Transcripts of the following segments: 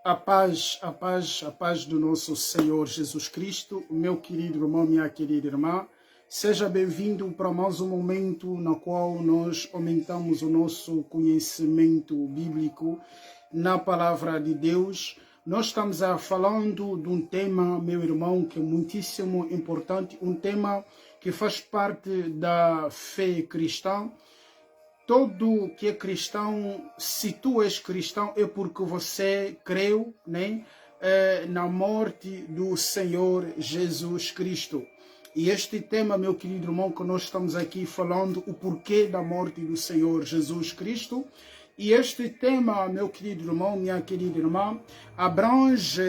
A paz do nosso Senhor Jesus Cristo, meu querido irmão, minha querida irmã. Seja bem-vindo para mais um momento no qual nós aumentamos o nosso conhecimento bíblico na palavra de Deus. Nós estamos falando de um tema, meu irmão, que é muitíssimo importante, um tema que faz parte da fé cristã. Todo que é cristão, se tu és cristão, é porque você creu, né, na morte do Senhor Jesus Cristo. E este tema, meu querido irmão, que nós estamos aqui falando, o porquê da morte do Senhor Jesus Cristo. E este tema, meu querido irmão, minha querida irmã, abrange...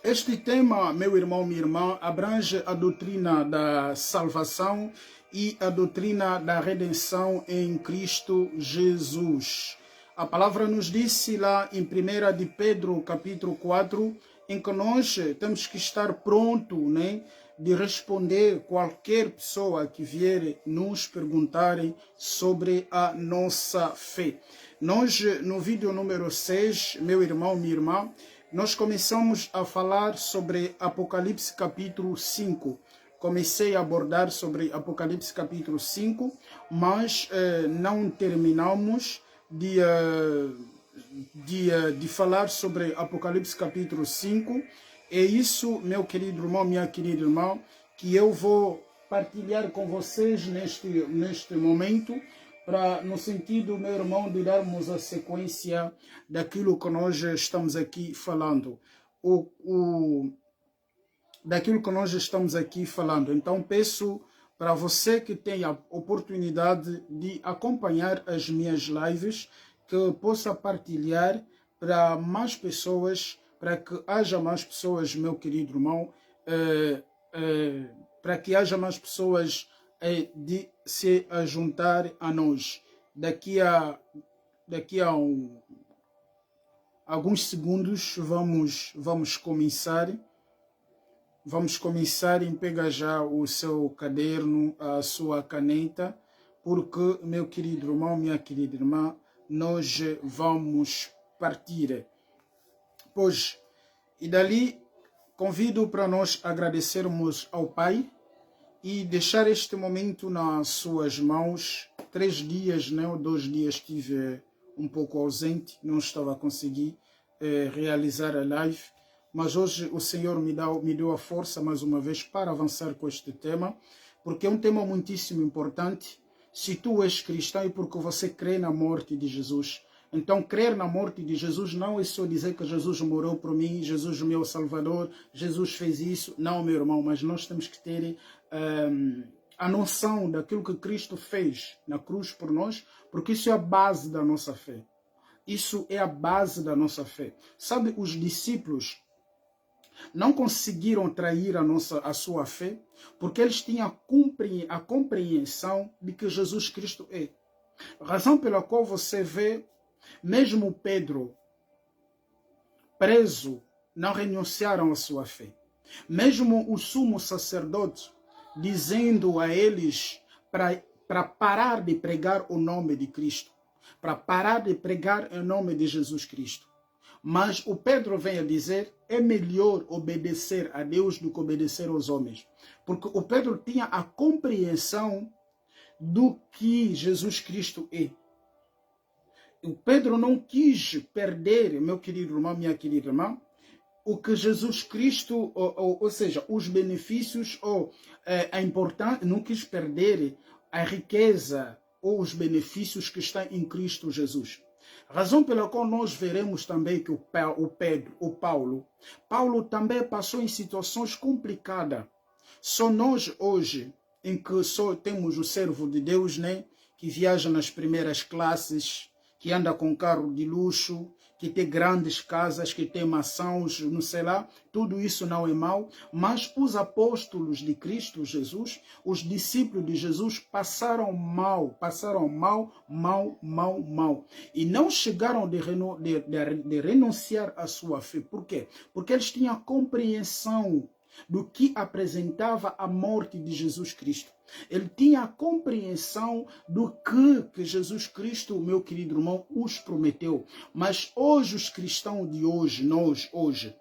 Este tema, meu irmão, minha irmã, abrange a doutrina da salvação e a doutrina da redenção em Cristo Jesus. A palavra nos disse lá em 1 de Pedro, capítulo 4, em que nós temos que estar pronto, né, de responder qualquer pessoa que vier nos perguntar sobre a nossa fé. Nós, no vídeo número 6, meu irmão, minha irmã, nós começamos a falar sobre Apocalipse capítulo 5. Comecei a abordar sobre Apocalipse capítulo 5, mas não terminamos de falar sobre Apocalipse capítulo 5. É isso, meu querido irmão, minha querida irmã, que eu vou partilhar com vocês neste momento, no sentido, meu irmão, de darmos a sequência daquilo que nós estamos aqui falando. Daquilo que nós estamos aqui falando. Então, peço para você que tenha a oportunidade de acompanhar as minhas lives, que possa partilhar para mais pessoas, para que haja mais pessoas, meu querido irmão, para que haja mais pessoas de se juntar a nós. Daqui a alguns segundos vamos começar. Vamos começar em pegar já o seu caderno, a sua caneta, porque, meu querido irmão, minha querida irmã, nós vamos partir. Pois, e dali convido para nós agradecermos ao Pai e deixar este momento nas suas mãos. 3 dias, né, ou 2 dias estive um pouco ausente, não estava a conseguir realizar a live, mas hoje o Senhor me deu a força mais uma vez para avançar com este tema, porque é um tema muitíssimo importante. Se tu és cristão é porque você crê na morte de Jesus. Então, crer na morte de Jesus não é só dizer que Jesus morreu por mim, Jesus é meu Salvador, Jesus fez isso. Não, meu irmão, mas nós temos que ter a noção daquilo que Cristo fez na cruz por nós, porque isso é a base da nossa fé. Isso é a base da nossa fé. Sabe, os discípulos não conseguiram trair a sua fé, porque eles tinham a compreensão de que Jesus Cristo é. Razão pela qual você vê, mesmo Pedro, preso, não renunciaram à sua fé. Mesmo o sumo sacerdote, dizendo a eles para parar de pregar o nome de Cristo, para parar de pregar o nome de Jesus Cristo. Mas o Pedro vem a dizer, é melhor obedecer a Deus do que obedecer aos homens. Porque o Pedro tinha a compreensão do que Jesus Cristo é. O Pedro não quis perder, meu querido irmão, minha querida irmã, o que Jesus Cristo, ou seja, os benefícios, ou a importância, não quis perder a riqueza ou os benefícios que estão em Cristo Jesus. Razão pela qual nós veremos também que Paulo também passou em situações complicadas. Só nós hoje, em que só temos o servo de Deus, né, que viaja nas primeiras classes, que anda com carro de luxo, que tem grandes casas, que tem mansões, não sei lá, tudo isso não é mal, mas os apóstolos de Cristo Jesus, os discípulos de Jesus passaram mal, e não chegaram de renunciar à sua fé. Por quê? Porque eles tinham compreensão do que apresentava a morte de Jesus Cristo. Ele tinha a compreensão do que Jesus Cristo, meu querido irmão, os prometeu. Mas hoje, os cristãos de hoje, nós hoje,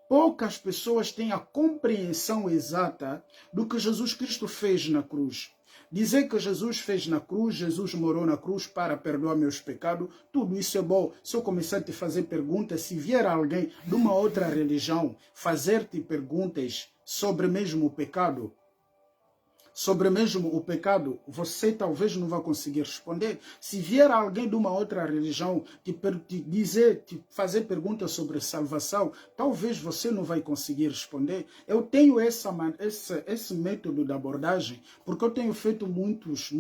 poucas pessoas têm a compreensão exata do que Jesus Cristo fez na cruz. Dizer que Jesus fez na cruz, Jesus morou na cruz para perdoar meus pecados, tudo isso é bom. Se eu começar a te fazer perguntas, se vier alguém de uma outra religião fazer-te perguntas sobre mesmo o pecado, você talvez não vai conseguir responder. Se vier alguém de uma outra religião te fazer perguntas sobre salvação, talvez você não vai conseguir responder. Eu tenho esse método de abordagem, porque eu tenho feito muitos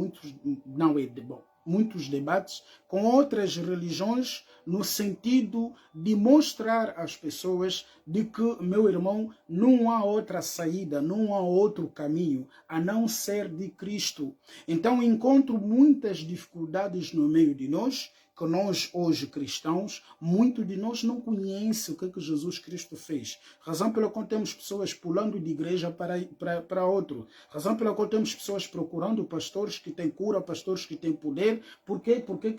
debates com outras religiões no sentido de mostrar às pessoas de que, meu irmão, não há outra saída, não há outro caminho a não ser de Cristo. Então encontro muitas dificuldades no meio de nós, que nós hoje cristãos, muito de nós não conhece o que Jesus Cristo fez. Razão pela qual temos pessoas pulando de igreja para outro. Razão pela qual temos pessoas procurando pastores que têm cura, pastores que têm poder. Por quê? Porque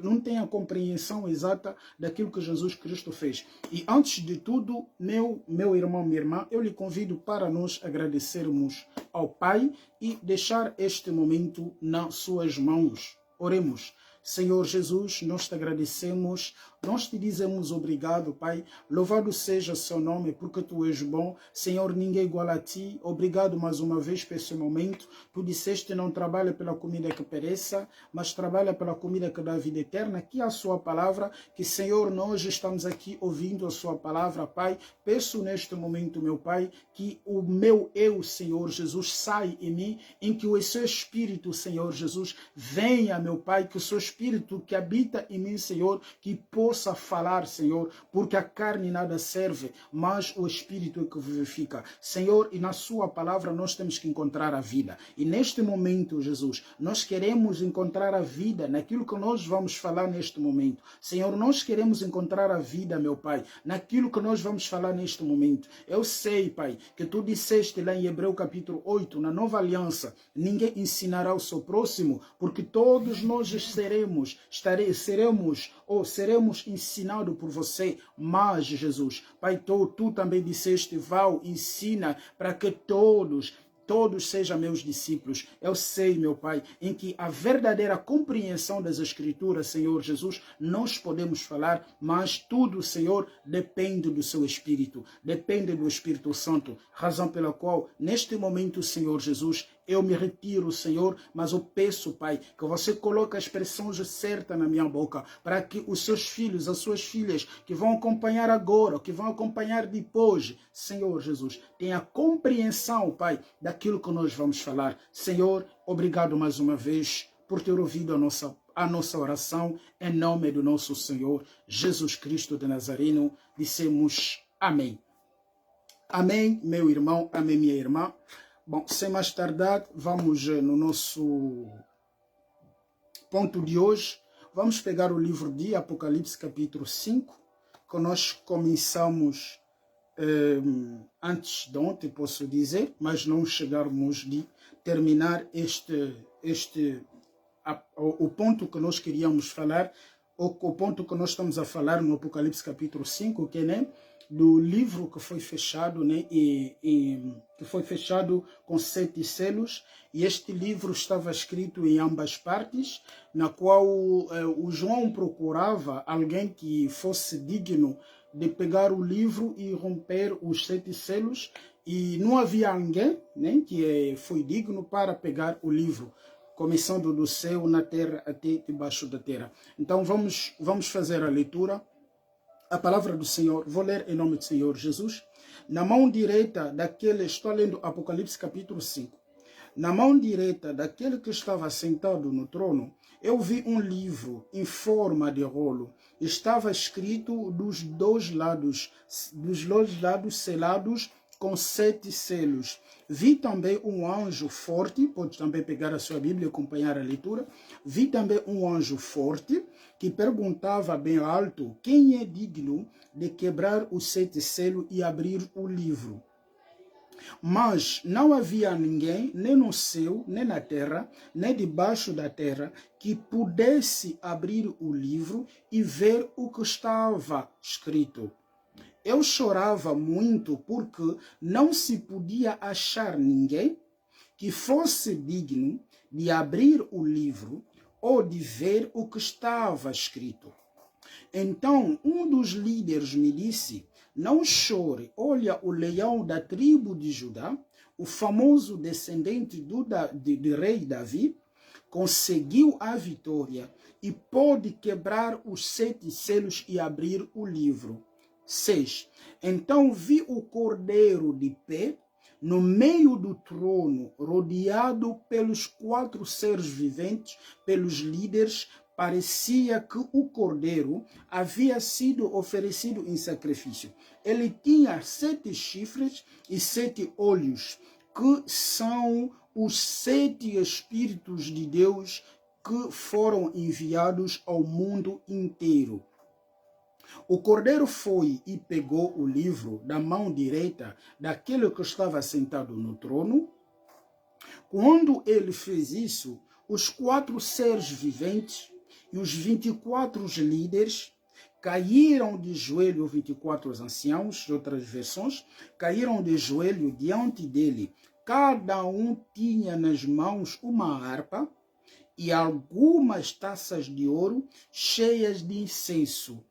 não têm a compreensão exata daquilo que Jesus Cristo fez. E antes de tudo, meu irmão, minha irmã, eu lhe convido para nós agradecermos ao Pai e deixar este momento nas suas mãos. Oremos. Senhor Jesus, nós te agradecemos, nós te dizemos obrigado, Pai. Louvado seja o seu nome, porque tu és bom. Senhor, ninguém é igual a ti. Obrigado mais uma vez por esse momento. Tu disseste não trabalha pela comida que pereça, mas trabalha pela comida que dá vida eterna, que é a sua palavra. Que, Senhor, nós estamos aqui ouvindo a sua palavra, Pai. Peço neste momento, meu Pai, que o meu eu, Senhor Jesus, saia em mim, em que o seu Espírito, Senhor Jesus, venha, meu Pai, que o seu Espírito que habita em mim, Senhor, que possa falar, Senhor, porque a carne nada serve, mas o Espírito é que vivifica. Senhor, e na sua palavra nós temos que encontrar a vida. E neste momento, Jesus, nós queremos encontrar a vida naquilo que nós vamos falar neste momento. Senhor, nós queremos encontrar a vida, meu Pai, naquilo que nós vamos falar neste momento. Eu sei, Pai, que tu disseste lá em Hebreu capítulo 8, na nova aliança, ninguém ensinará o seu próximo, porque todos nós seremos ensinados por você. Mas, Jesus, Pai, tu também disseste, vão, ensina para que todos sejam meus discípulos. Eu sei, meu Pai, em que a verdadeira compreensão das Escrituras, Senhor Jesus, nós podemos falar, mas tudo, Senhor, depende do seu Espírito, depende do Espírito Santo, razão pela qual, neste momento, Senhor Jesus, eu me retiro, Senhor, mas eu peço, Pai, que você coloque as expressões certas na minha boca, para que os seus filhos, as suas filhas, que vão acompanhar agora, que vão acompanhar depois, Senhor Jesus, tenha compreensão, Pai, daquilo que nós vamos falar. Senhor, obrigado mais uma vez por ter ouvido a nossa oração, em nome do nosso Senhor Jesus Cristo de Nazareno, dissemos amém. Amém, meu irmão, amém, minha irmã. Bom, sem mais tardar, vamos no nosso ponto de hoje. Vamos pegar o livro de Apocalipse, capítulo 5, que nós começamos antes de ontem, posso dizer, mas não chegarmos de terminar o ponto que nós queríamos falar, o ponto que nós estamos a falar no Apocalipse, capítulo 5, que é, do livro que foi fechado, que foi fechado com 7 selos, e este livro estava escrito em ambas partes, na qual o João procurava alguém que fosse digno de pegar o livro e romper os 7 selos, e não havia ninguém, que foi digno para pegar o livro, começando do céu, na terra, até debaixo da terra. Então vamos fazer a leitura. A palavra do Senhor, vou ler em nome do Senhor Jesus. Na mão direita daquele, estou lendo Apocalipse capítulo 5. Na mão direita daquele que estava sentado no trono, eu vi um livro em forma de rolo. Estava escrito dos dois lados selados com 7 selos. Vi também um anjo forte, pode também pegar a sua Bíblia e acompanhar a leitura. Vi também um anjo forte que perguntava bem alto: quem é digno de quebrar os 7 selos e abrir o livro? Mas não havia ninguém, nem no céu, nem na terra, nem debaixo da terra, que pudesse abrir o livro e ver o que estava escrito. Eu chorava muito porque não se podia achar ninguém que fosse digno de abrir o livro ou de ver o que estava escrito. Então um dos líderes me disse: não chore, olha, o leão da tribo de Judá, o famoso descendente do rei Davi, conseguiu a vitória e pôde quebrar os 7 selos e abrir o livro. 6. Então vi o cordeiro de pé no meio do trono, rodeado pelos 4 seres viventes, pelos líderes. Parecia que o cordeiro havia sido oferecido em sacrifício. Ele tinha 7 chifres e 7 olhos, que são os 7 Espíritos de Deus que foram enviados ao mundo inteiro. O cordeiro foi e pegou o livro da mão direita daquele que estava sentado no trono. Quando ele fez isso, os 4 seres viventes e os 24 líderes caíram de joelho, 24 anciãos, de outras versões, caíram de joelho diante dele. Cada um tinha nas mãos uma harpa e algumas taças de ouro cheias de incenso,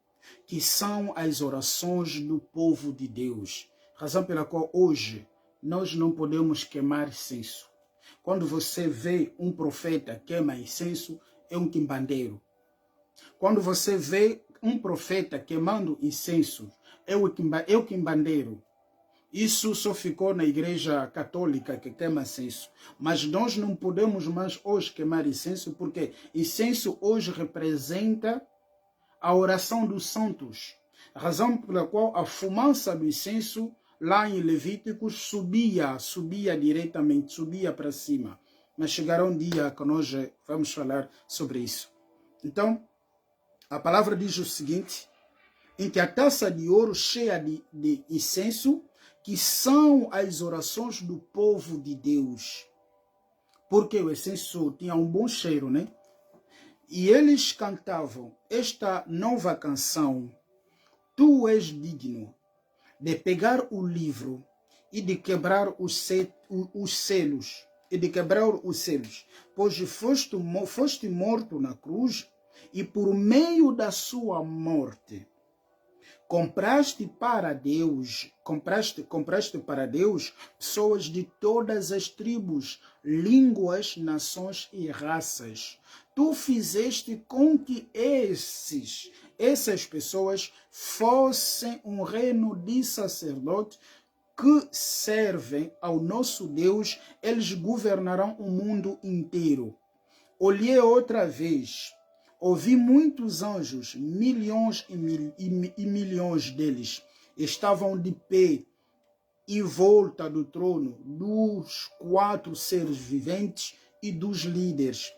que são as orações do povo de Deus. Razão pela qual hoje nós não podemos queimar incenso. Quando você vê um profeta queima incenso, é um quimbandeiro. Quando você vê um profeta queimando incenso, é o quimbandeiro. Isso só ficou na igreja católica que queima incenso. Mas nós não podemos mais hoje queimar incenso, porque incenso hoje representa a oração dos santos. A razão pela qual a fumaça do incenso, lá em Levíticos, subia diretamente, subia para cima. Mas chegará um dia que nós vamos falar sobre isso. Então, a palavra diz o seguinte, em que a taça de ouro cheia de incenso, que são as orações do povo de Deus. Porque o incenso tinha um bom cheiro, né? E eles cantavam esta nova canção: Tu és digno de pegar o livro e de quebrar os selos, pois foste morto na cruz e por meio da sua morte compraste para Deus pessoas de todas as tribos, línguas, nações e raças. Tu fizeste com que essas pessoas fossem um reino de sacerdotes que servem ao nosso Deus. Eles governarão o mundo inteiro. Olhei outra vez, ouvi muitos anjos, milhões e milhões deles estavam de pé em volta do trono, dos 4 seres viventes e dos líderes,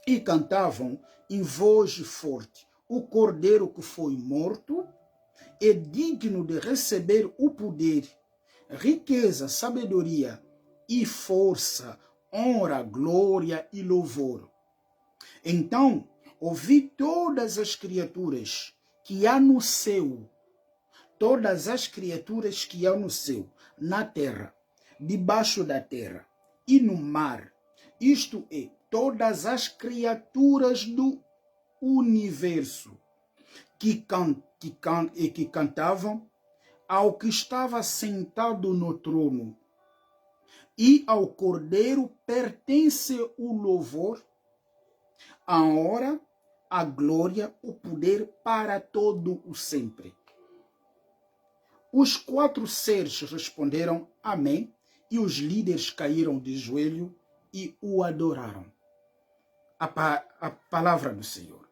e cantavam em voz forte: o cordeiro que foi morto é digno de receber o poder, riqueza, sabedoria e força, honra, glória e louvor. Então ouvi todas as criaturas que há no céu, na terra, debaixo da terra e no mar, isto é, todas as criaturas do universo, que cantavam ao que estava sentado no trono, e ao Cordeiro pertence o louvor, a honra, a glória, o poder para todo o sempre. Os 4 seres responderam amém, e os líderes caíram de joelho e o adoraram. A palavra do Senhor.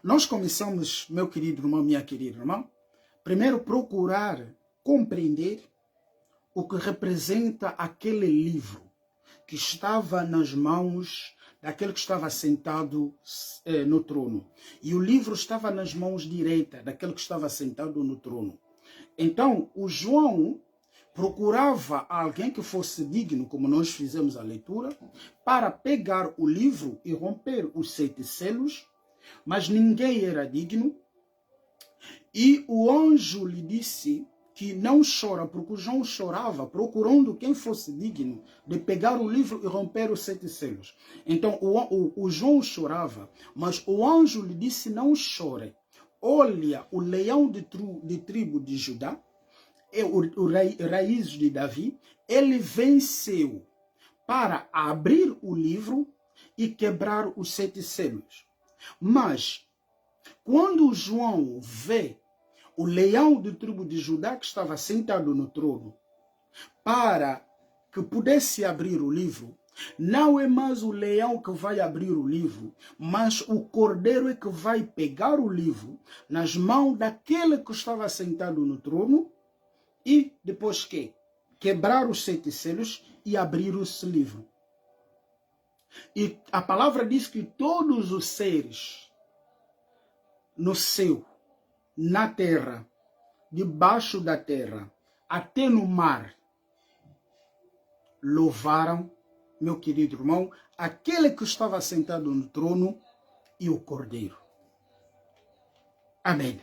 Nós começamos, meu querido irmão, minha querida irmã, primeiro procurar compreender o que representa aquele livro que estava nas mãos daquele que estava sentado no trono. E o livro estava nas mãos direitas daquele que estava sentado no trono. Então, o João procurava alguém que fosse digno, como nós fizemos a leitura, para pegar o livro e romper os 7 selos, mas ninguém era digno. E o anjo lhe disse que não chora, porque João chorava, procurando quem fosse digno de pegar o livro e romper os 7 selos. Então o João chorava, mas o anjo lhe disse: não chore. Olha, o leão de tribo de Judá, o raiz de Davi, ele venceu para abrir o livro e quebrar os 7 selos. Mas quando João vê o leão de tribo de Judá que estava sentado no trono, para que pudesse abrir o livro, não é mais o leão que vai abrir o livro, mas o cordeiro é que vai pegar o livro nas mãos daquele que estava sentado no trono e depois que? Quebrar os 7 selos e abrir esse livro. E a palavra diz que todos os seres no céu, na terra, debaixo da terra, até no mar, louvaram, meu querido irmão, aquele que estava sentado no trono e o cordeiro. Amém.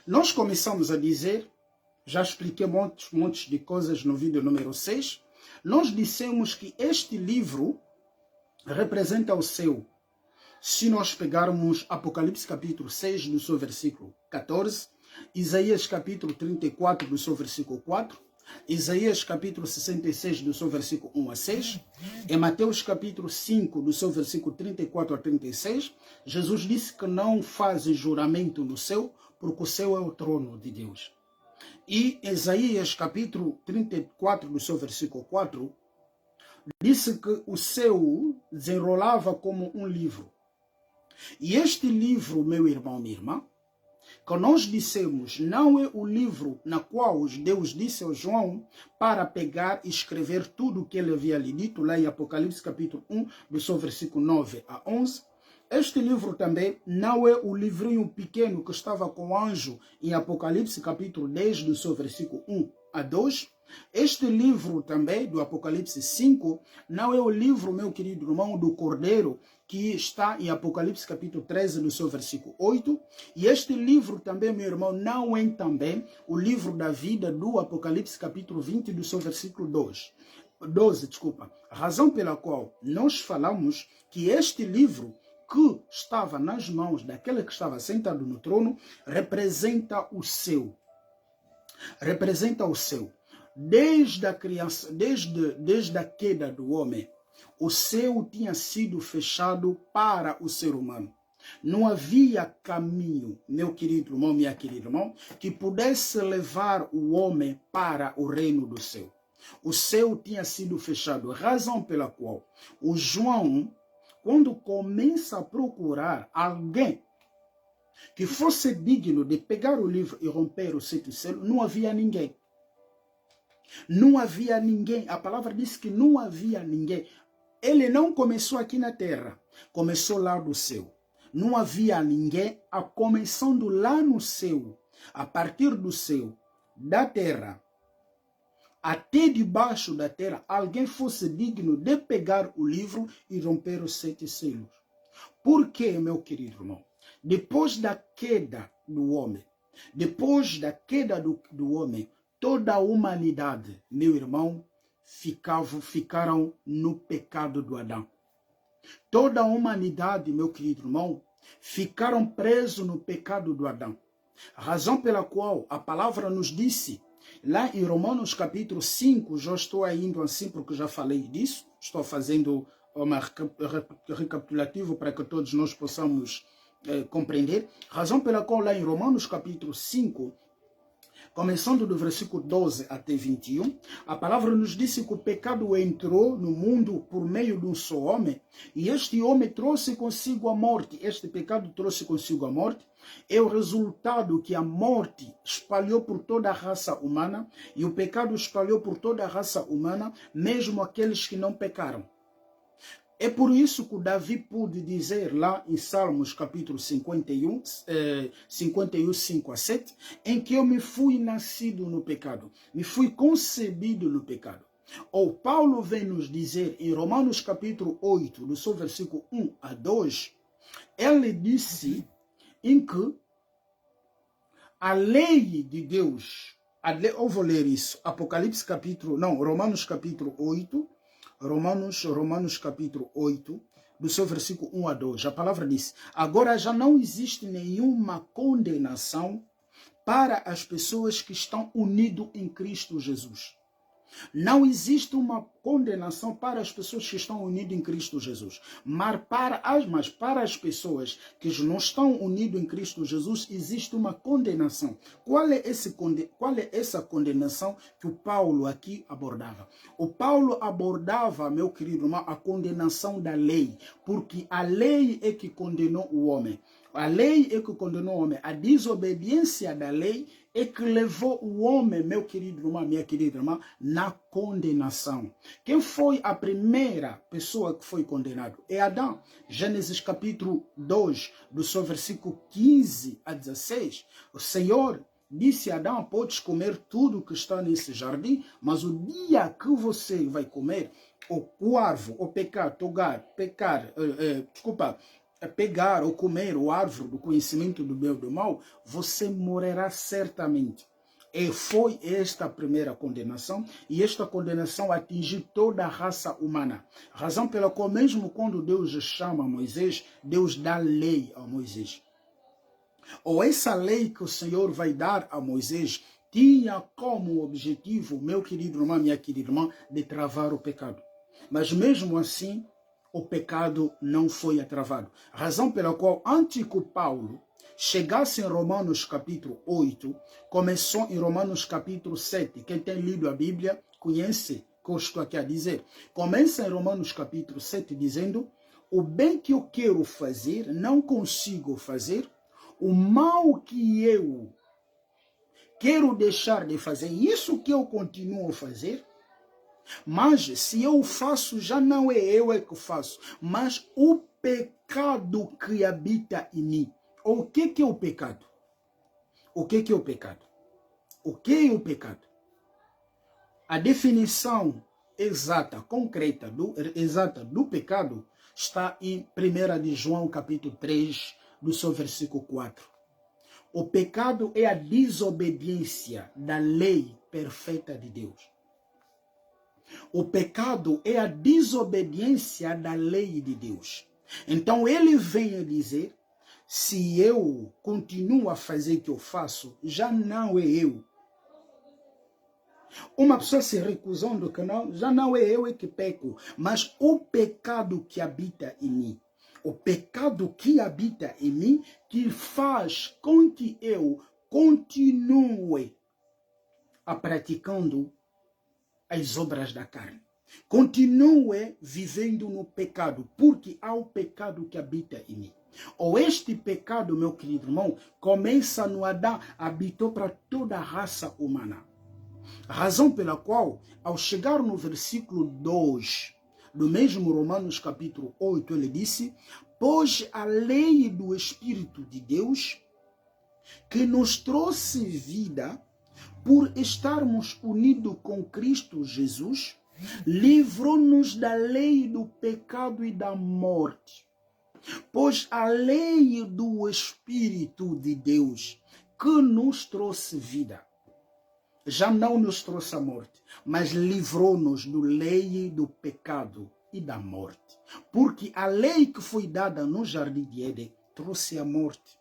Nós começamos a dizer, já expliquei montes de coisas no vídeo número 6, nós dissemos que este livro representa o céu. Se nós pegarmos Apocalipse capítulo 6, do seu versículo 14, Isaías capítulo 34, do seu versículo 4, Isaías capítulo 66, do seu versículo 1 a 6, em Mateus capítulo 5, do seu versículo 34 a 36, Jesus disse que não faz juramento no céu, porque o céu é o trono de Deus. E Isaías capítulo 34, do seu versículo 4, disse que o céu desenrolava como um livro. E este livro, meu irmão, minha irmã, que nós dissemos, não é o livro na qual Deus disse ao João para pegar e escrever tudo o que ele havia lhe dito, lá em Apocalipse capítulo 1, do seu versículo 9 a 11. Este livro também não é o livrinho pequeno que estava com o anjo em Apocalipse capítulo 10, do seu versículo 1 a 2. Este livro também, do Apocalipse 5, não é o livro, meu querido irmão, do Cordeiro, que está em Apocalipse capítulo 13, no seu versículo 8. E este livro também, meu irmão, não é também o livro da vida do Apocalipse capítulo 20, do seu versículo 12. A razão pela qual nós falamos que este livro que estava nas mãos daquele que estava sentado no trono representa o céu. Representa o céu. Desde a criança, desde a queda do homem, o céu tinha sido fechado para o ser humano. Não havia caminho, meu querido irmão, minha querida irmã, que pudesse levar o homem para o reino do céu. O céu tinha sido fechado, razão pela qual o João, quando começa a procurar alguém que fosse digno de pegar o livro e romper o 7 selos, não havia ninguém. Não havia ninguém. A palavra diz que não havia ninguém. Ele não começou aqui na terra, começou lá do céu. Não havia ninguém, começando lá no céu, a partir do céu, da terra, até debaixo da terra, alguém fosse digno de pegar o livro e romper os 7 selos. Por quê, meu querido irmão? Depois da queda do homem, depois da queda do homem, toda a humanidade, meu irmão, ficaram no pecado do Adão. Toda a humanidade, meu querido irmão, ficaram presos no pecado do Adão. A razão pela qual a palavra nos disse, lá em Romanos capítulo 5, já estou indo assim porque já falei disso, estou fazendo uma recapitulativo para que todos nós possamos compreender. A razão pela qual lá em Romanos capítulo 5, começando do versículo 12 até 21, a palavra nos disse que o pecado entrou no mundo por meio de um só homem, e este homem trouxe consigo a morte. Este pecado trouxe consigo a morte. É o resultado que a morte espalhou por toda a raça humana, e o pecado espalhou por toda a raça humana, mesmo aqueles que não pecaram. É por isso que Davi pôde dizer lá em Salmos capítulo 51, 5 a 7, em que eu me fui nascido no pecado, me fui concebido no pecado. Ou Paulo vem nos dizer em Romanos capítulo 8, do seu versículo 1 a 2, ele disse em que a lei de Deus, eu vou ler isso, Apocalipse capítulo, não, Romanos capítulo 8, Romanos capítulo 8, do seu versículo 1 a 2, a palavra diz: agora já não existe nenhuma condenação para as pessoas que estão unidas em Cristo Jesus. Não existe uma condenação para as pessoas que estão unidas em Cristo Jesus. Mas para as pessoas que não estão unidas em Cristo Jesus, existe uma condenação. Qual é essa condenação que o Paulo aqui abordava? O Paulo abordava, meu querido irmão, a condenação da lei. Porque a lei é que condenou o homem. A lei é que condenou o homem. A desobediência da lei é que levou o homem, meu querido irmão, minha querida irmã, na condenação. Quem foi a primeira pessoa que foi condenada? É Adão. Gênesis capítulo 2, do seu versículo 15 a 16. O Senhor disse a Adão: podes comer tudo que está nesse jardim, mas o dia que você vai comer, o árvore, o pecar, pegar ou comer o árvore do conhecimento do bem e do mal, você morrerá certamente. E foi esta a primeira condenação, e esta condenação atingiu toda a raça humana. Razão pela qual, mesmo quando Deus chama Moisés, Deus dá lei a Moisés. Ou essa lei que o Senhor vai dar a Moisés tinha como objetivo, meu querido irmão, minha querida irmã, de travar o pecado. Mas mesmo assim, o pecado não foi travado. Razão pela qual, antes que Paulo chegasse em Romanos capítulo 8, começou em Romanos capítulo 7. Quem tem lido a Bíblia conhece o que eu estou aqui a dizer. Começa em Romanos capítulo 7 dizendo: o bem que eu quero fazer, não consigo fazer, o mal que eu quero deixar de fazer, isso que eu continuo a fazer. Mas se eu faço, já não é eu que faço, mas o pecado que habita em mim. O que é o pecado? O que é o pecado? O que é o pecado? A definição exata, concreta, do pecado está em 1 de João capítulo 3, do seu versículo 4. O pecado é a desobediência da lei perfeita de Deus. O pecado é a desobediência da lei de Deus. Então ele vem a dizer: se eu continuo a fazer o que eu faço, já não é eu. Uma pessoa se recusando que não, já não é eu que peco, mas o pecado que habita em mim. O pecado que habita em mim que faz com que eu continue a praticando as obras da carne. Continue vivendo no pecado, porque há o pecado que habita em mim. Ou este pecado, meu querido irmão, começa no Adão, habitou para toda a raça humana. Razão pela qual, ao chegar no versículo 2 do mesmo Romanos capítulo 8, ele disse: pois a lei do Espírito de Deus, que nos trouxe vida, por estarmos unidos com Cristo Jesus, livrou-nos da lei do pecado e da morte. Pois a lei do Espírito de Deus, que nos trouxe vida, já não nos trouxe a morte, mas livrou-nos da lei do pecado e da morte. Porque a lei que foi dada no jardim de Éden trouxe a morte.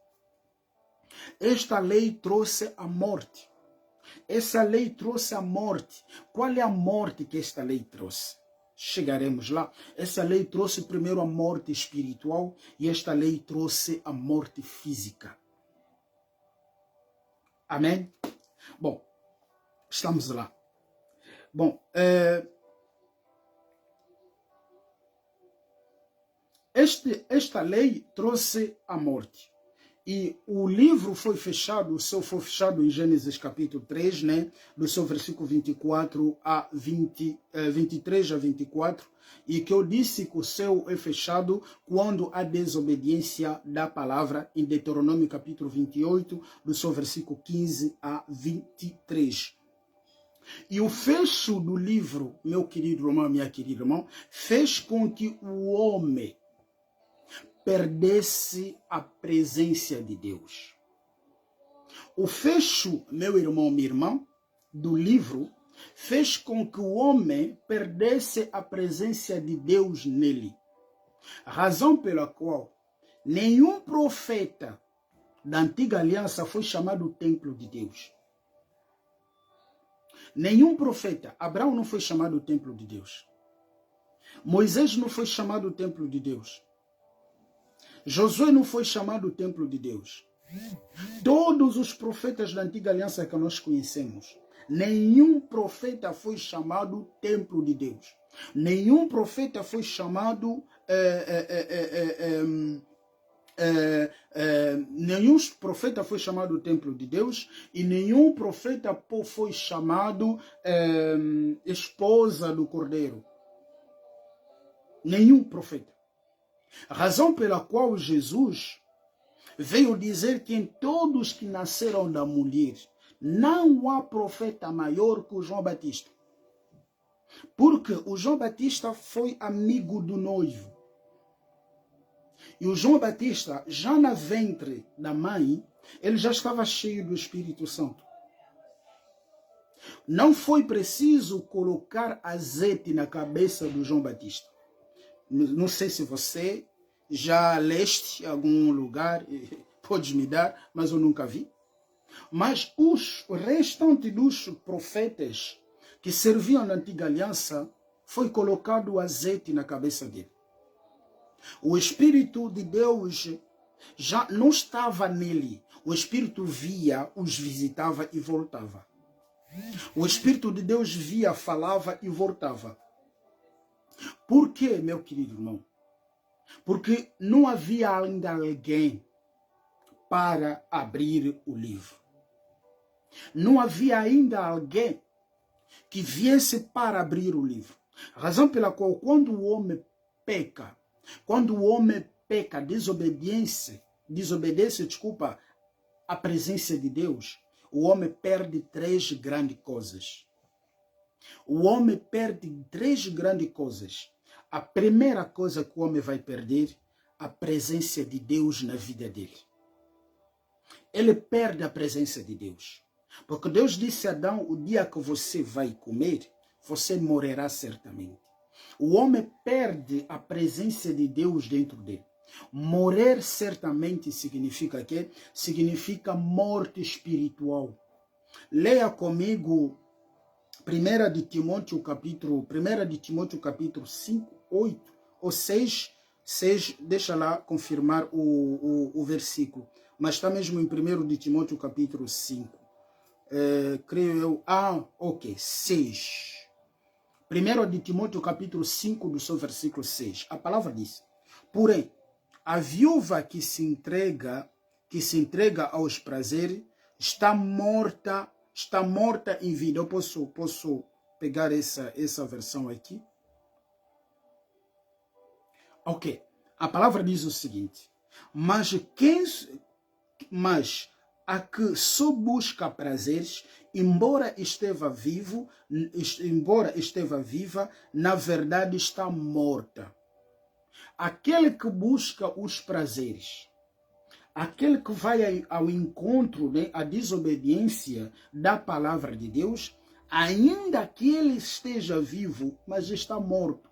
Esta lei trouxe a morte. Essa lei trouxe a morte. Qual é a morte que esta lei trouxe? Chegaremos lá. Essa lei trouxe primeiro a morte espiritual e esta lei trouxe a morte física. Amém? Bom, estamos lá. Bom, esta lei trouxe a morte. E o livro foi fechado, o céu foi fechado em Gênesis capítulo 3, né? Do seu versículo 24 a 23 a 24. E que eu disse que o céu é fechado quando há desobediência da palavra, em Deuteronômio capítulo 28, do seu versículo 15 a 23. E o fecho do livro, meu querido irmão, minha querida irmã, fez com que o homem perdesse a presença de Deus. O fecho, meu irmão, minha irmã, do livro, fez com que o homem perdesse a presença de Deus nele. Razão pela qual nenhum profeta da antiga aliança foi chamado templo de Deus. Nenhum profeta. Abraão não foi chamado templo de Deus. Moisés não foi chamado templo de Deus. Josué não foi chamado templo de Deus. Todos os profetas da antiga aliança que nós conhecemos, nenhum profeta foi chamado templo de Deus. Nenhum profeta foi chamado nenhum profeta foi chamado templo de Deus e nenhum profeta foi chamado esposa do Cordeiro. Nenhum profeta. A razão pela qual Jesus veio dizer que em todos que nasceram da mulher não há profeta maior que o João Batista. Porque o João Batista foi amigo do noivo. E o João Batista, já na ventre da mãe, ele já estava cheio do Espírito Santo. Não foi preciso colocar azeite na cabeça do João Batista. Não sei se você já leste em algum lugar, pode me dar, mas eu nunca vi. Mas os restantes dos profetas que serviam na antiga aliança, foi colocado azeite na cabeça dele. O Espírito de Deus já não estava nele. O Espírito via, os visitava e voltava. O Espírito de Deus via, falava e voltava. Por quê, meu querido irmão? Porque não havia ainda alguém para abrir o livro. Não havia ainda alguém que viesse para abrir o livro. A razão pela qual quando o homem peca, desobedece a presença de Deus, o homem perde três grandes coisas. O homem perde três grandes coisas. A primeira coisa que o homem vai perder, a presença de Deus na vida dele. Ele perde a presença de Deus. Porque Deus disse a Adão, o dia que você vai comer, você morrerá certamente. O homem perde a presença de Deus dentro dele. Morrer certamente significa quê? Significa morte espiritual. Leia comigo 1 de Timóteo capítulo 5, 8 ou 6, deixa lá confirmar o versículo. Mas está mesmo em 1 de Timóteo capítulo 5. Creio eu. Ok, 6. 1 de Timóteo capítulo 5, do seu versículo 6. A palavra diz: porém, a viúva que se entrega aos prazeres, está morta em vida. Eu posso pegar essa versão aqui? Ok. A palavra diz o seguinte: mas a que só busca prazeres, embora esteja viva, na verdade está morta. Aquele que busca os prazeres, aquele que vai ao encontro, né, à desobediência da palavra de Deus, ainda que ele esteja vivo, mas está morto.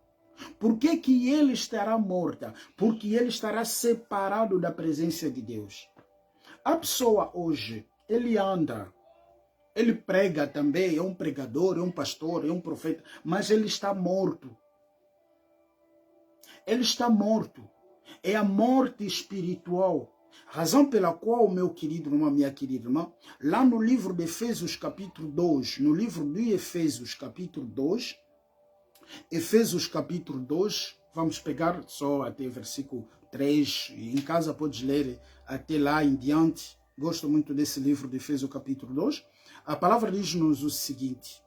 Por que que ele estará morta? Porque ele estará separado da presença de Deus. A pessoa hoje, ele anda, ele prega também, é um pregador, é um pastor, é um profeta, mas ele está morto. Ele está morto. É a morte espiritual. Razão pela qual, meu querido irmão, minha querida irmã, lá no livro de Efésios capítulo 2, no livro de Efésios capítulo 2, vamos pegar só até versículo 3, em casa podes ler até lá em diante. Gosto muito desse livro de Efésios capítulo 2. A palavra diz-nos o seguinte,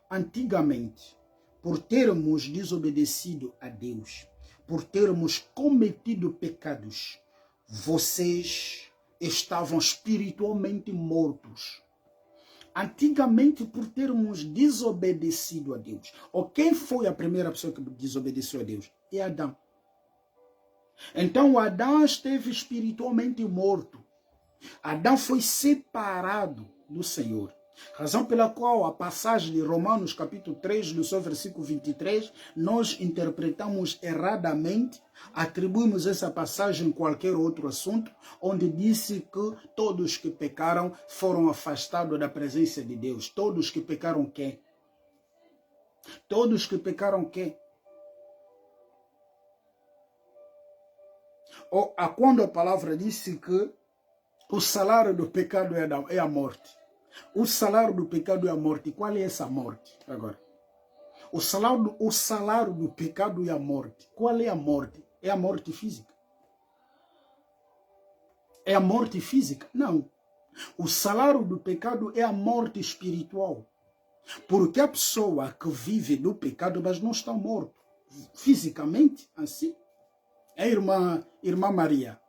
antigamente, por termos desobedecido a Deus, por termos cometido pecados, vocês estavam espiritualmente mortos. Antigamente, por termos desobedecido a Deus. Ou quem foi a primeira pessoa que desobedeceu a Deus? É Adão. Então, Adão esteve espiritualmente morto. Adão foi separado do Senhor. Razão pela qual a passagem de Romanos capítulo 3, no seu versículo 23, nós interpretamos erradamente, atribuímos essa passagem a qualquer outro assunto, onde disse que todos que pecaram foram afastados da presença de Deus. Todos que pecaram quem? Todos que pecaram quem? Ou quando a palavra disse que o salário do pecado é a morte. O salário do pecado é a morte. Qual é essa morte? Agora, o salário do pecado é a morte. Qual é a morte? É a morte física. É a morte física? Não. O salário do pecado é a morte espiritual. Porque a pessoa que vive do pecado, mas não está morto fisicamente, assim. É irmã Maria.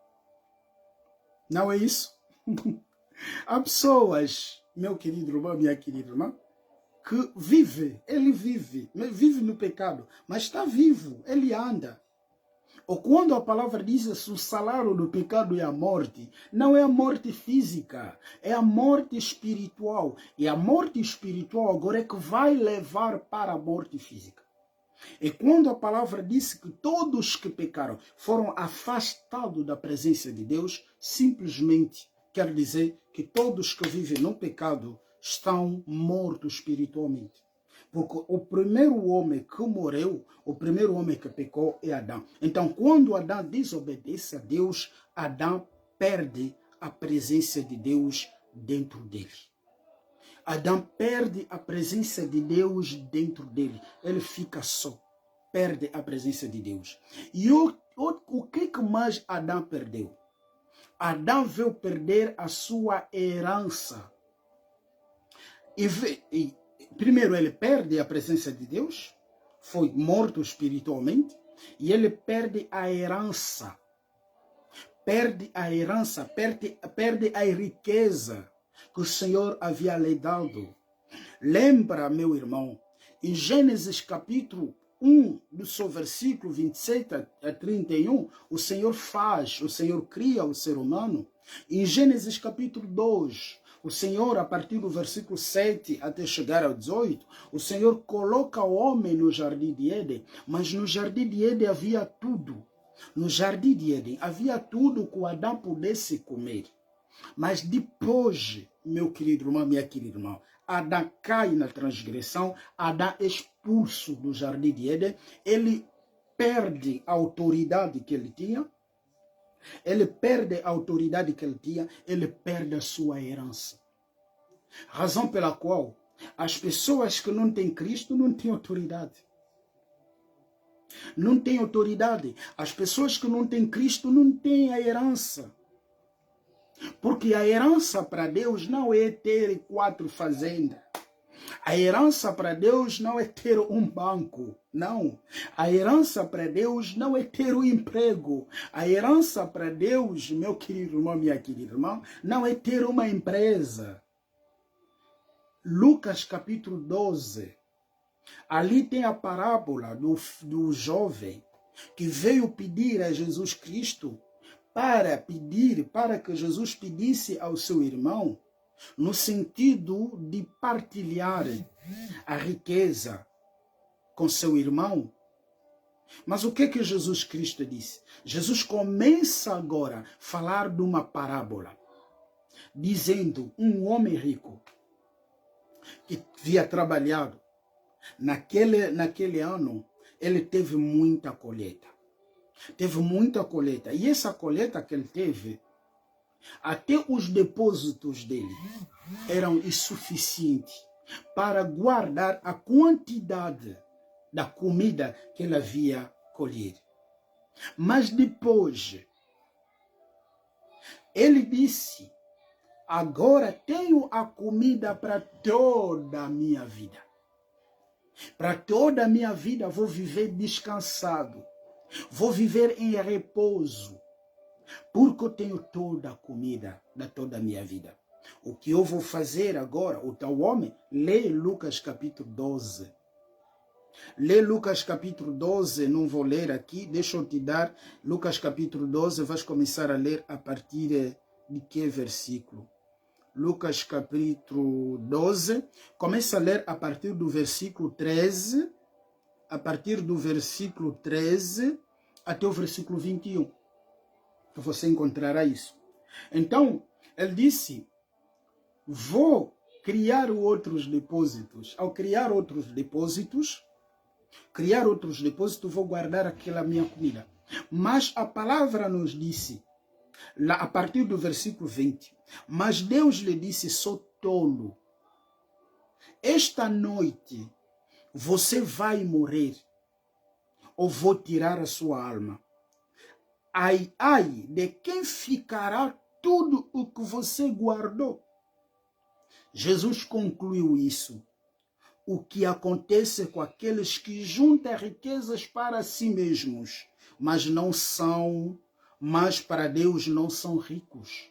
Não é isso? Há pessoas, meu querido irmão, minha querida irmã, que ele vive no pecado, mas está vivo, ele anda. Ou quando a palavra diz que o salário do pecado é a morte, não é a morte física, é a morte espiritual. E a morte espiritual agora é que vai levar para a morte física. E quando a palavra diz que todos que pecaram foram afastados da presença de Deus, simplesmente quer dizer que todos que vivem no pecado estão mortos espiritualmente. Porque o primeiro homem que morreu, o primeiro homem que pecou é Adão. Então, quando Adão desobedece a Deus, Adão perde a presença de Deus dentro dele. Adão perde a presença de Deus dentro dele. Ele fica só. Perde a presença de Deus. E o que mais Adão perdeu? Adão veio perder a sua herança. Primeiro, ele perde a presença de Deus. Foi morto espiritualmente. E ele perde a herança. Perde a herança. Perde a riqueza que o Senhor havia lhe dado. Lembra, meu irmão, em Gênesis capítulo 1, do seu versículo 27 a 31, o Senhor cria o ser humano. Em Gênesis capítulo 2, o Senhor, a partir do versículo 7 até chegar ao 18, o Senhor coloca o homem no jardim de Éden, mas no jardim de Éden havia tudo. No jardim de Éden havia tudo que o Adão pudesse comer. Mas depois, meu querido irmão, minha querida irmã, Adão cai na transgressão, Adão é expulso do jardim de Éden, ele perde a autoridade que ele tinha, ele perde a sua herança. Razão pela qual as pessoas que não têm Cristo não têm autoridade. Não têm autoridade. As pessoas que não têm Cristo não têm a herança. Porque a herança para Deus não é ter 4 fazendas. A herança para Deus não é ter um banco. Não. A herança para Deus não é ter um emprego. A herança para Deus, meu querido irmão, minha querida irmã, não é ter uma empresa. Lucas capítulo 12. Ali tem a parábola do jovem que veio pedir a Jesus Cristo para que Jesus pedisse ao seu irmão, no sentido de partilhar a riqueza com seu irmão. Mas o que Jesus Cristo disse? Jesus começa agora a falar de uma parábola, dizendo, um homem rico que havia trabalhado, naquele ano, ele teve muita colheita. E essa colheita que ele teve, até os depósitos dele eram insuficientes para guardar a quantidade da comida que ele havia colhido. Mas depois, ele disse, agora tenho a comida para toda a minha vida. Para toda a minha vida vou viver descansado. Vou viver em repouso. Porque eu tenho toda a comida da toda a minha vida. O que eu vou fazer agora, o tal homem, lê Lucas capítulo 12. Lê Lucas capítulo 12, não vou ler aqui, deixa eu te dar. Lucas capítulo 12, vais começar a ler a partir de que versículo? Lucas capítulo 12, começa a ler a partir do versículo 13, a partir do versículo 13 até o versículo 21. Você encontrará isso. Então, ele disse, vou criar outros depósitos. Ao criar outros depósitos, vou guardar aquela minha comida. Mas a palavra nos disse, lá a partir do versículo 20, mas Deus lhe disse, sou tolo. Esta noite você vai morrer, ou vou tirar a sua alma. Ai, ai, de quem ficará tudo o que você guardou? Jesus concluiu isso. O que acontece com aqueles que juntam riquezas para si mesmos, mas para Deus não são ricos.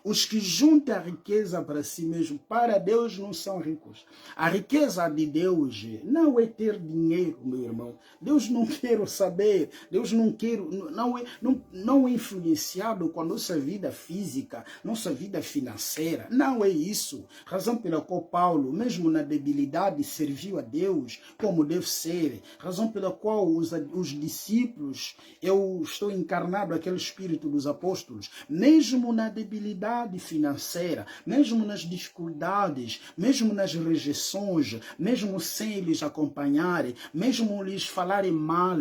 Os que juntam a riqueza para si mesmo, para Deus não são ricos. A riqueza de Deus não é ter dinheiro, meu irmão. Deus não quer saber, Deus não é influenciado com a nossa vida física, nossa vida financeira. Não é isso. Razão pela qual Paulo, mesmo na debilidade, serviu a Deus como deve ser. Razão pela qual os discípulos, eu estou encarnado aquele espírito dos apóstolos, mesmo na debilidade financeira, mesmo nas dificuldades, mesmo nas rejeições, mesmo sem eles acompanharem, mesmo lhes falarem mal,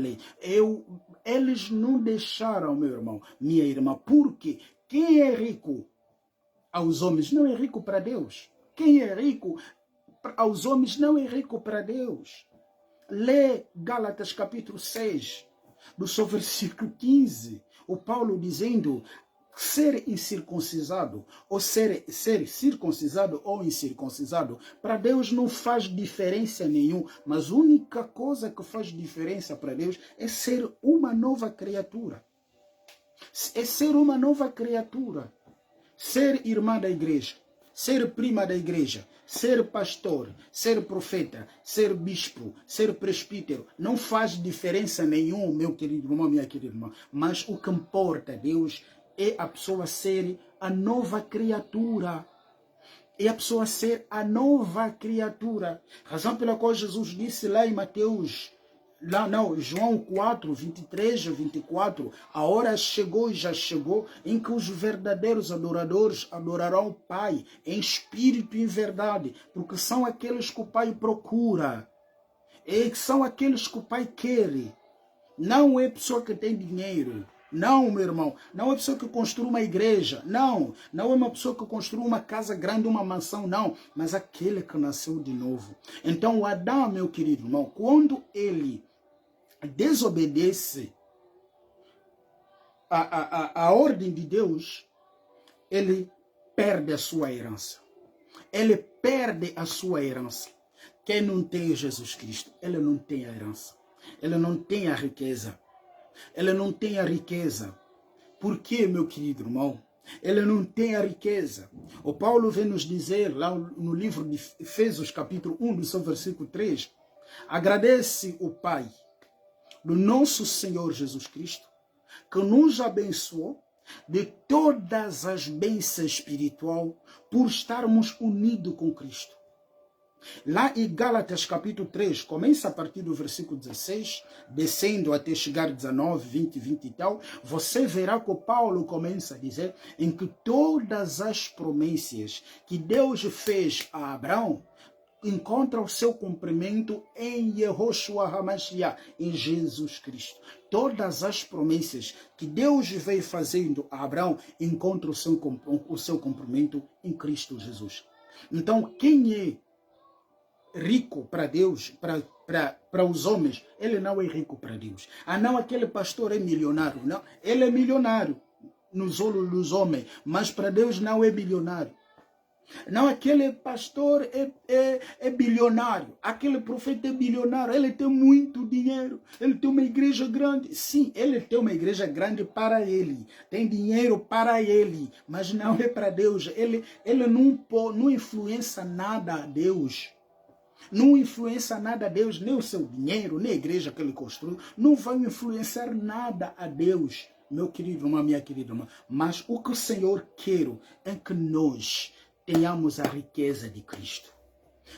eles não deixaram, meu irmão, minha irmã, porque quem é rico aos homens não é rico para Deus. Quem é rico aos homens não é rico para Deus. Lê Gálatas capítulo 6, do seu versículo 15, o Paulo dizendo, ser incircuncisado, ou ser circuncisado ou incircuncisado, para Deus não faz diferença nenhuma, mas a única coisa que faz diferença para Deus é ser uma nova criatura. É ser uma nova criatura. Ser irmã da igreja, ser prima da igreja, ser pastor, ser profeta, ser bispo, ser presbítero, não faz diferença nenhuma, meu querido irmão, minha querida irmã, mas o que importa, Deus, é a pessoa ser a nova criatura. É a pessoa ser a nova criatura. Razão pela qual Jesus disse lá em Mateus, João 4, 23 a 24, a hora chegou e já chegou em que os verdadeiros adoradores adorarão o Pai em espírito e em verdade, porque são aqueles que o Pai procura, e são aqueles que o Pai quer. Não é pessoa que tem dinheiro. Não, meu irmão, não é pessoa que construi uma igreja, não é uma pessoa que construi uma casa grande, uma mansão, não, mas aquele que nasceu de novo. Então o Adão, meu querido irmão, quando ele desobedece a ordem de Deus, ele perde a sua herança. Ele perde a sua herança. Quem não tem Jesus Cristo, ele não tem a herança. Ele não tem a riqueza. Ele não tem a riqueza. Por quê, meu querido irmão? Ele não tem a riqueza. O Paulo vem nos dizer, lá no livro de Efésios, capítulo 1, do seu versículo 3, agradece o Pai do nosso Senhor Jesus Cristo, que nos abençoou de todas as bênçãos espirituais por estarmos unidos com Cristo. Lá em Gálatas capítulo 3, começa a partir do versículo 16, descendo até chegar 19, 20, 20 e tal, você verá que o Paulo começa a dizer em que todas as promessas que Deus fez a Abraão encontram o seu cumprimento em Yehoshua HaMashiach, em Jesus Cristo. Todas as promessas que Deus veio fazendo a Abraão encontram o seu cumprimento em Cristo Jesus. Então, quem é rico para Deus, para os homens, ele não é rico para Deus. Ah, não, aquele pastor é milionário. Não, ele é milionário nos olhos dos homens, mas para Deus não é bilionário. Não, aquele pastor é bilionário, aquele profeta é bilionário, ele tem muito dinheiro, ele tem uma igreja grande. Sim, ele tem uma igreja grande para ele, tem dinheiro para ele, mas não é para Deus. Ele não influencia nada a Deus. Não influencia nada a Deus, nem o seu dinheiro, nem a igreja que ele construiu, não vai influenciar nada a Deus, meu querido irmão, minha querida irmã. Mas o que o Senhor quer é que nós tenhamos a riqueza de Cristo.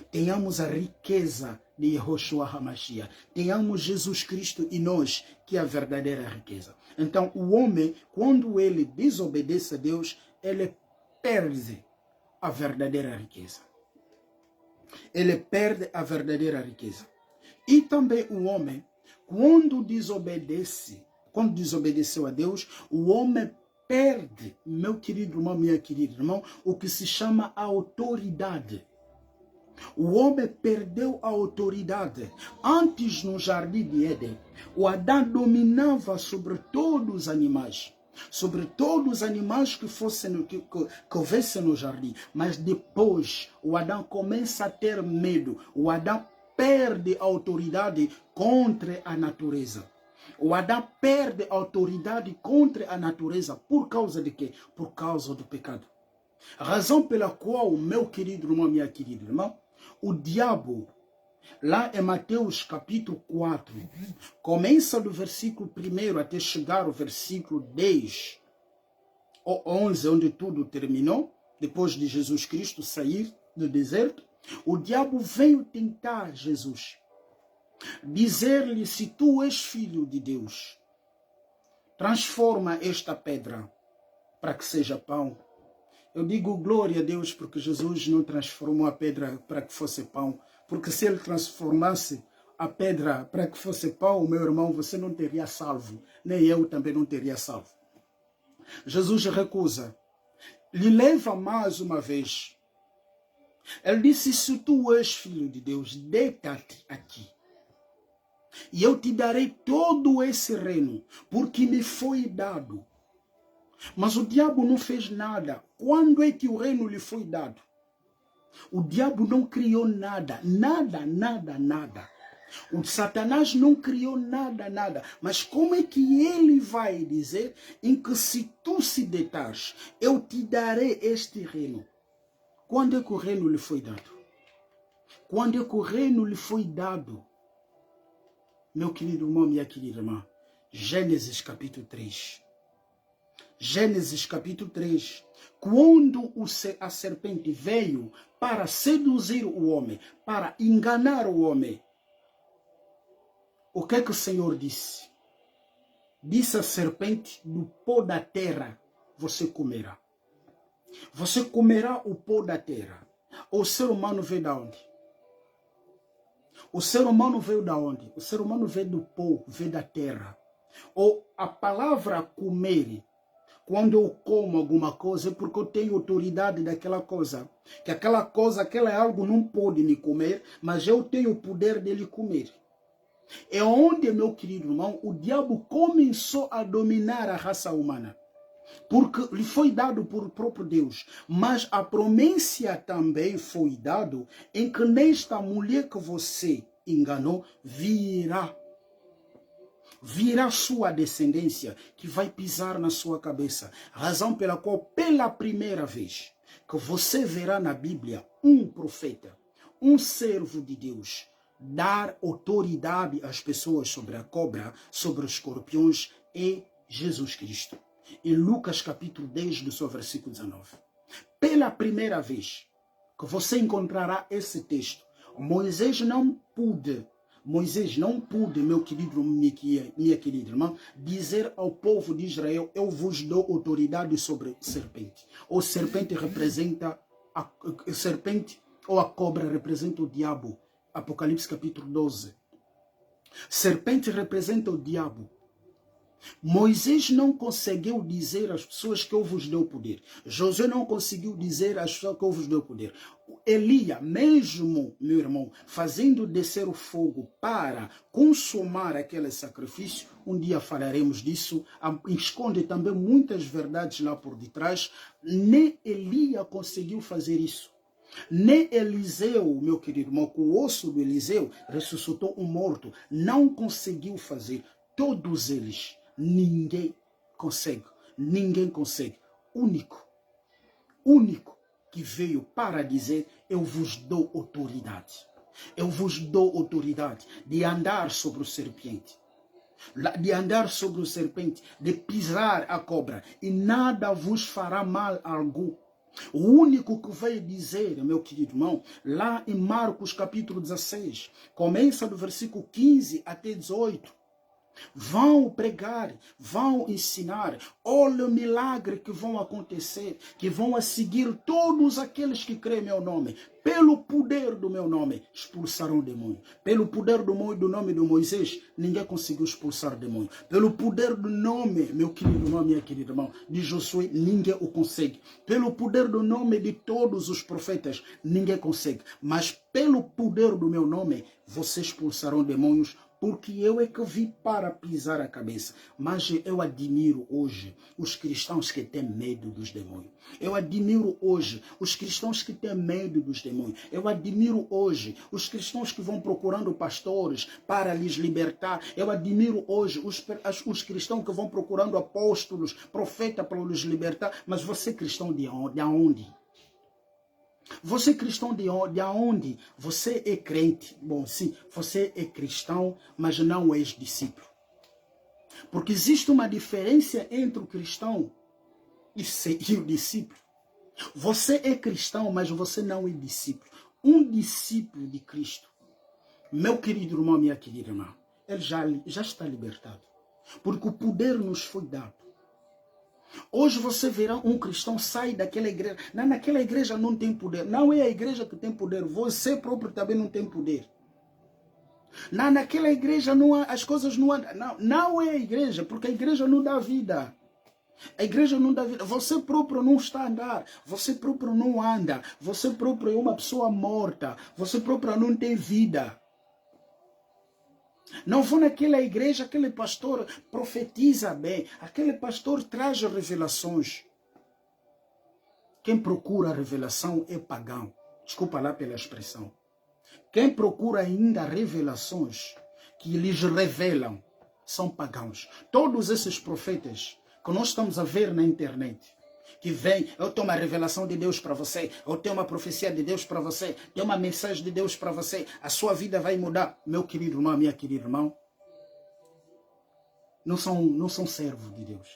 Tenhamos a riqueza de Yehoshua HaMashiach. Tenhamos Jesus Cristo em nós, que é a verdadeira riqueza. Então, o homem, quando ele desobedece a Deus, ele perde a verdadeira riqueza. Ele perde a verdadeira riqueza. E também o homem, quando desobedeceu a Deus, o homem perde, meu querido irmão, minha querida irmã, o que se chama autoridade. O homem perdeu a autoridade. Antes, no jardim de Éden, o Adão dominava sobre todos os animais. Sobre todos os animais que houvessem no jardim. Mas depois, o Adão começa a ter medo. O Adão perde a autoridade contra a natureza. O Adão perde a autoridade contra a natureza. Por causa de quê? Por causa do pecado. A razão pela qual, meu querido irmão, minha querida irmã, o diabo, lá em Mateus capítulo 4, começa do versículo 1 até chegar ao versículo 10 ou 11, onde tudo terminou, depois de Jesus Cristo sair do deserto. O diabo veio tentar Jesus, dizer-lhe: se tu és filho de Deus, transforma esta pedra para que seja pão. Eu digo glória a Deus porque Jesus não transformou a pedra para que fosse pão. Porque se ele transformasse a pedra para que fosse pão, meu irmão, você não teria salvo. Nem eu também não teria salvo. Jesus recusa. Lhe leva mais uma vez. Ele disse: se tu és filho de Deus, deita-te aqui. E eu te darei todo esse reino, porque me foi dado. Mas o diabo não fez nada. Quando é que o reino lhe foi dado? O diabo não criou nada. Nada, nada, nada. O Satanás não criou nada, nada. Mas como é que ele vai dizer em que se tu se deitares, eu te darei este reino? Quando é que o reino lhe foi dado? Quando é que o reino lhe foi dado? Meu querido irmão, minha querida irmã. Gênesis capítulo 3. Gênesis capítulo 3, quando a serpente veio para seduzir o homem, para enganar o homem, o que é que o Senhor disse? Disse a serpente: do pó da terra você comerá. Você comerá o pó da terra. O ser humano veio de onde? O ser humano veio de onde? O ser humano veio do pó, veio da terra. Ou a palavra comer, quando eu como alguma coisa, é porque eu tenho autoridade daquela coisa. Que aquela é algo, não pode me comer, mas eu tenho o poder de lhe comer. É onde, meu querido irmão, o diabo começou a dominar a raça humana. Porque lhe foi dado por próprio Deus. Mas a promessa também foi dada em que nesta mulher que você enganou, virá sua descendência que vai pisar na sua cabeça. Razão pela qual, pela primeira vez, que você verá na Bíblia um profeta, um servo de Deus, dar autoridade às pessoas sobre a cobra, sobre os escorpiões, é Jesus Cristo. Em Lucas capítulo 10, do seu versículo 19. Pela primeira vez que você encontrará esse texto, Moisés não pôde, meu querido, minha querida irmã, dizer ao povo de Israel: eu vos dou autoridade sobre serpente. Ou serpente representa a serpente, ou a cobra representa o diabo. Apocalipse capítulo 12. Serpente representa o diabo. Moisés não conseguiu dizer às pessoas que eu vos deu poder. Josué não conseguiu dizer às pessoas que eu vos deu poder. Elias, mesmo, meu irmão, fazendo descer o fogo para consumar aquele sacrifício, um dia falaremos disso, esconde também muitas verdades lá por detrás, nem Elias conseguiu fazer isso. Nem Eliseu, meu querido irmão, com o osso do Eliseu, ressuscitou um morto, não conseguiu fazer. Todos eles, ninguém consegue, único que veio para dizer, eu vos dou autoridade. Eu vos dou autoridade de andar sobre o serpente. De pisar a cobra, e nada vos fará mal algum. O único que veio dizer, meu querido irmão, lá em Marcos capítulo 16, começa do versículo 15 até 18, vão pregar, vão ensinar, olha o milagre que vão acontecer, que vão a seguir todos aqueles que creem em meu nome. Pelo poder do meu nome, expulsarão demônio. Pelo poder do nome de Moisés, ninguém conseguiu expulsar demônio. Pelo poder do nome, meu querido irmão, minha querida irmã, de Josué, ninguém o consegue. Pelo poder do nome de todos os profetas, ninguém consegue. Mas pelo poder do meu nome, vocês expulsarão demônios, porque eu é que vim para pisar a cabeça. Mas eu admiro hoje os cristãos que têm medo dos demônios. Eu admiro hoje os cristãos que têm medo dos demônios. Eu admiro hoje os cristãos que vão procurando pastores para lhes libertar. Eu admiro hoje os cristãos que vão procurando apóstolos, profetas para lhes libertar. Mas você cristão de onde? Você é cristão de onde? Você é crente. Bom, sim, você é cristão, mas não és discípulo. Porque existe uma diferença entre o cristão e o discípulo. Você é cristão, mas você não é discípulo. Um discípulo de Cristo, meu querido irmão, minha querida irmã, ele já está libertado. Porque o poder nos foi dado. Hoje você verá um cristão sair daquela igreja. Não, naquela igreja não tem poder. Não é a igreja que tem poder. Você próprio também não tem poder. Não, naquela igreja não há, as coisas não andam. Não é a igreja, porque a igreja não dá vida. A igreja não dá vida. Você próprio não está a andar. Você próprio não anda. Você próprio é uma pessoa morta. Você próprio não tem vida. Não vou naquela igreja, aquele pastor profetiza bem, aquele pastor traz revelações. Quem procura a revelação é pagão. Desculpa lá pela expressão. Quem procura ainda revelações que lhes revelam são pagãos. Todos esses profetas que nós estamos a ver na internet, que vem, eu tenho uma revelação de Deus para você, eu tenho uma profecia de Deus para você, tenho uma mensagem de Deus para você, a sua vida vai mudar. Meu querido irmão, minha querida irmã, não são servos de Deus.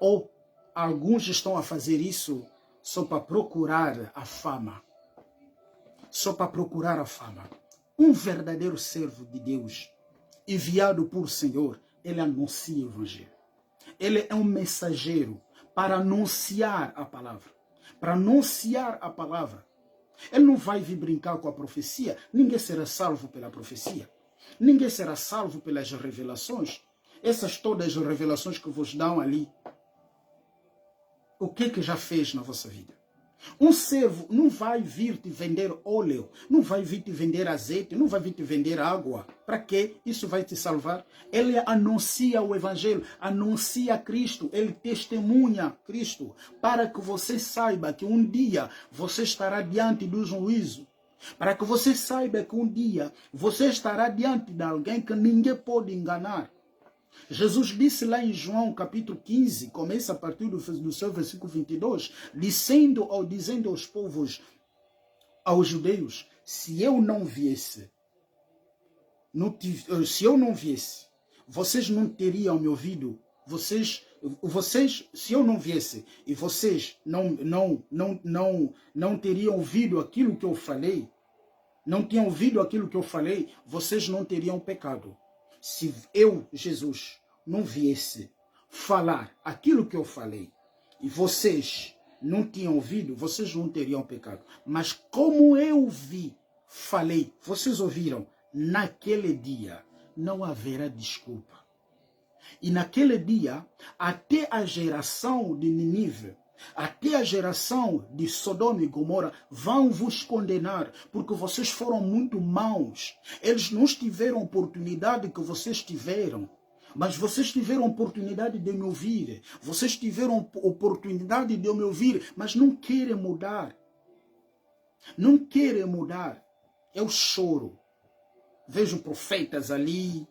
Ou alguns estão a fazer isso só para procurar a fama. Só para procurar a fama. Um verdadeiro servo de Deus, enviado por Senhor, ele anuncia o evangelho. Ele é um mensageiro para anunciar a palavra. Para anunciar a palavra. Ele não vai vir brincar com a profecia. Ninguém será salvo pela profecia. Ninguém será salvo pelas revelações. Essas todas as revelações que vos dão ali. O que já fez na vossa vida? Um servo não vai vir te vender óleo, não vai vir te vender azeite, não vai vir te vender água. Para quê? Isso vai te salvar. Ele anuncia o evangelho, anuncia Cristo, ele testemunha Cristo, para que você saiba que um dia você estará diante do juízo. Para que você saiba que um dia você estará diante de alguém que ninguém pode enganar. Jesus disse lá em João capítulo 15, começa a partir do seu versículo 22, dizendo aos povos, aos judeus, se eu não viesse, vocês não teriam me ouvido, vocês, se eu não viesse, e vocês não teriam ouvido aquilo que eu falei, não tinham ouvido aquilo que eu falei, vocês não teriam pecado. Se eu, Jesus, não viesse falar aquilo que eu falei e vocês não tinham ouvido, vocês não teriam pecado. Mas como eu falei, vocês ouviram, naquele dia não haverá desculpa. E naquele dia, até a geração de Nínive, até a geração de Sodoma e Gomorra vão vos condenar, porque vocês foram muito maus. Eles não tiveram a oportunidade que vocês tiveram, mas vocês tiveram a oportunidade de me ouvir. Vocês tiveram a oportunidade de me ouvir, mas não querem mudar. Não querem mudar. Eu choro. Vejo profetas ali,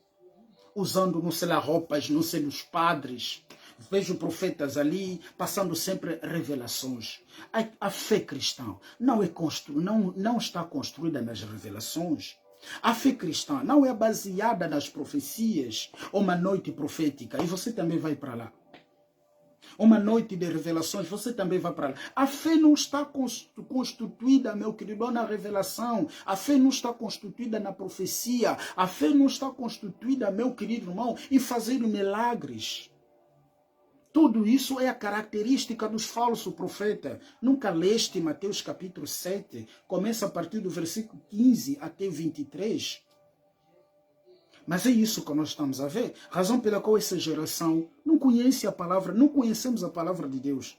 usando, não sei lá, roupas, não sei, dos padres. Vejo profetas ali, passando sempre revelações. A fé cristã não está construída nas revelações. A fé cristã não é baseada nas profecias, uma noite profética, e você também vai para lá. Uma noite de revelações, você também vai para lá. A fé não está constituída, meu querido, na revelação. A fé não está constituída na profecia. A fé não está constituída, meu querido irmão, em fazer milagres. Tudo isso é a característica dos falsos profetas. Nunca leste Mateus capítulo 7, começa a partir do versículo 15 até 23. Mas é isso que nós estamos a ver. Razão pela qual essa geração não conhece a palavra, não conhecemos a palavra de Deus.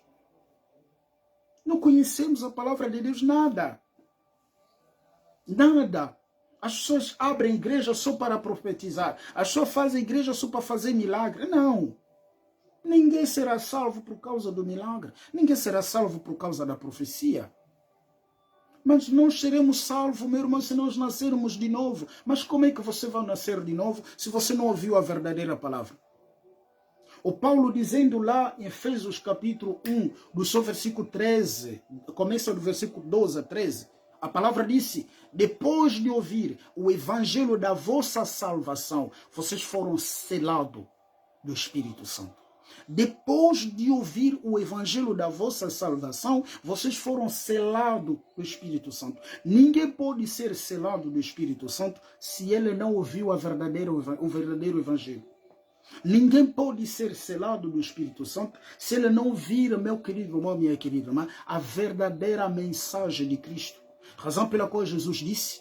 Não conhecemos a palavra de Deus, nada. Nada. As pessoas abrem igreja só para profetizar. As pessoas fazem igreja só para fazer milagre. Não. Ninguém será salvo por causa do milagre. Ninguém será salvo por causa da profecia. Mas nós seremos salvos, meu irmão, se nós nascermos de novo. Mas como é que você vai nascer de novo se você não ouviu a verdadeira palavra? O Paulo dizendo lá em Efésios capítulo 1, do seu versículo 13, começa do versículo 12 a 13, a palavra disse: depois de ouvir o evangelho da vossa salvação, vocês foram selados do Espírito Santo. Depois de ouvir o evangelho da vossa salvação, vocês foram selados do Espírito Santo. Ninguém pode ser selado do Espírito Santo se ele não ouviu o verdadeiro evangelho. Ninguém pode ser selado do Espírito Santo se ele não ouvir, meu querido irmão, minha querida irmã, a verdadeira mensagem de Cristo. Razão pela qual Jesus disse,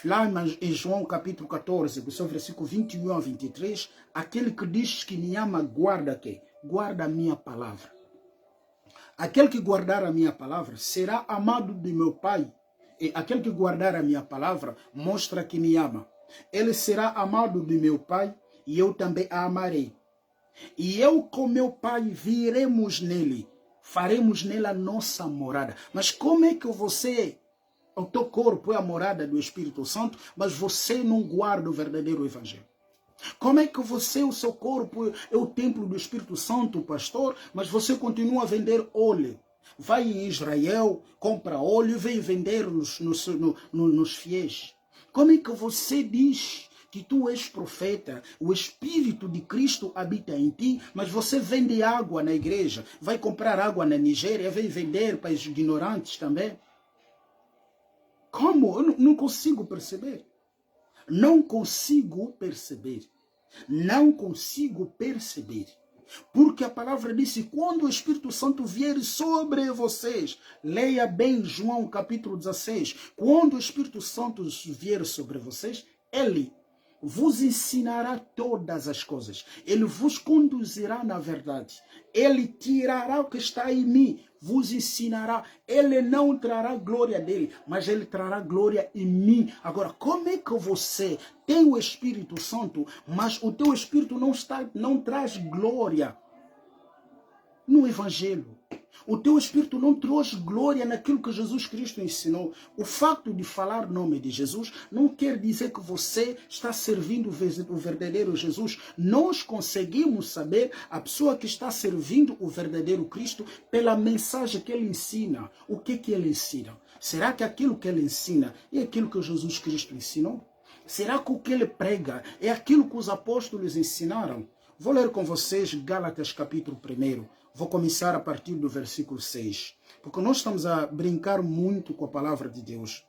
lá em João capítulo 14, do seu versículo 21 a 23, aquele que diz que me ama, guarda quê? Guarda a minha palavra. Aquele que guardar a minha palavra será amado de meu Pai. E aquele que guardar a minha palavra mostra que me ama. Ele será amado de meu Pai e eu também a amarei. E eu com meu Pai viremos nele, faremos nele a nossa morada. Mas como é que você... O teu corpo é a morada do Espírito Santo, mas você não guarda o verdadeiro evangelho? Como é que você, o seu corpo, é o templo do Espírito Santo, pastor, mas você continua a vender óleo? Vai em Israel, compra óleo e vem vender nos fiéis. Como é que você diz que tu és profeta, o Espírito de Cristo habita em ti, mas você vende água na igreja, vai comprar água na Nigéria, vem vender para os ignorantes também? Como? Eu não consigo perceber. Não consigo perceber. Não consigo perceber. Porque a palavra disse, quando o Espírito Santo vier sobre vocês, leia bem João capítulo 16, quando o Espírito Santo vier sobre vocês, ele vos ensinará todas as coisas. Ele vos conduzirá na verdade. Ele tirará o que está em mim, vos ensinará. Ele não trará glória dele, mas ele trará glória em mim. Agora, como é que você tem o Espírito Santo, mas o teu Espírito não traz glória no Evangelho? O teu Espírito não trouxe glória naquilo que Jesus Cristo ensinou. O facto de falar o nome de Jesus não quer dizer que você está servindo o verdadeiro Jesus. Nós conseguimos saber a pessoa que está servindo o verdadeiro Cristo pela mensagem que ele ensina. O que ele ensina? Será que aquilo que ele ensina é aquilo que Jesus Cristo ensinou? Será que o que ele prega é aquilo que os apóstolos ensinaram? Vou ler com vocês Gálatas capítulo 1. Vou começar a partir do versículo 6. Porque nós estamos a brincar muito com a palavra de Deus.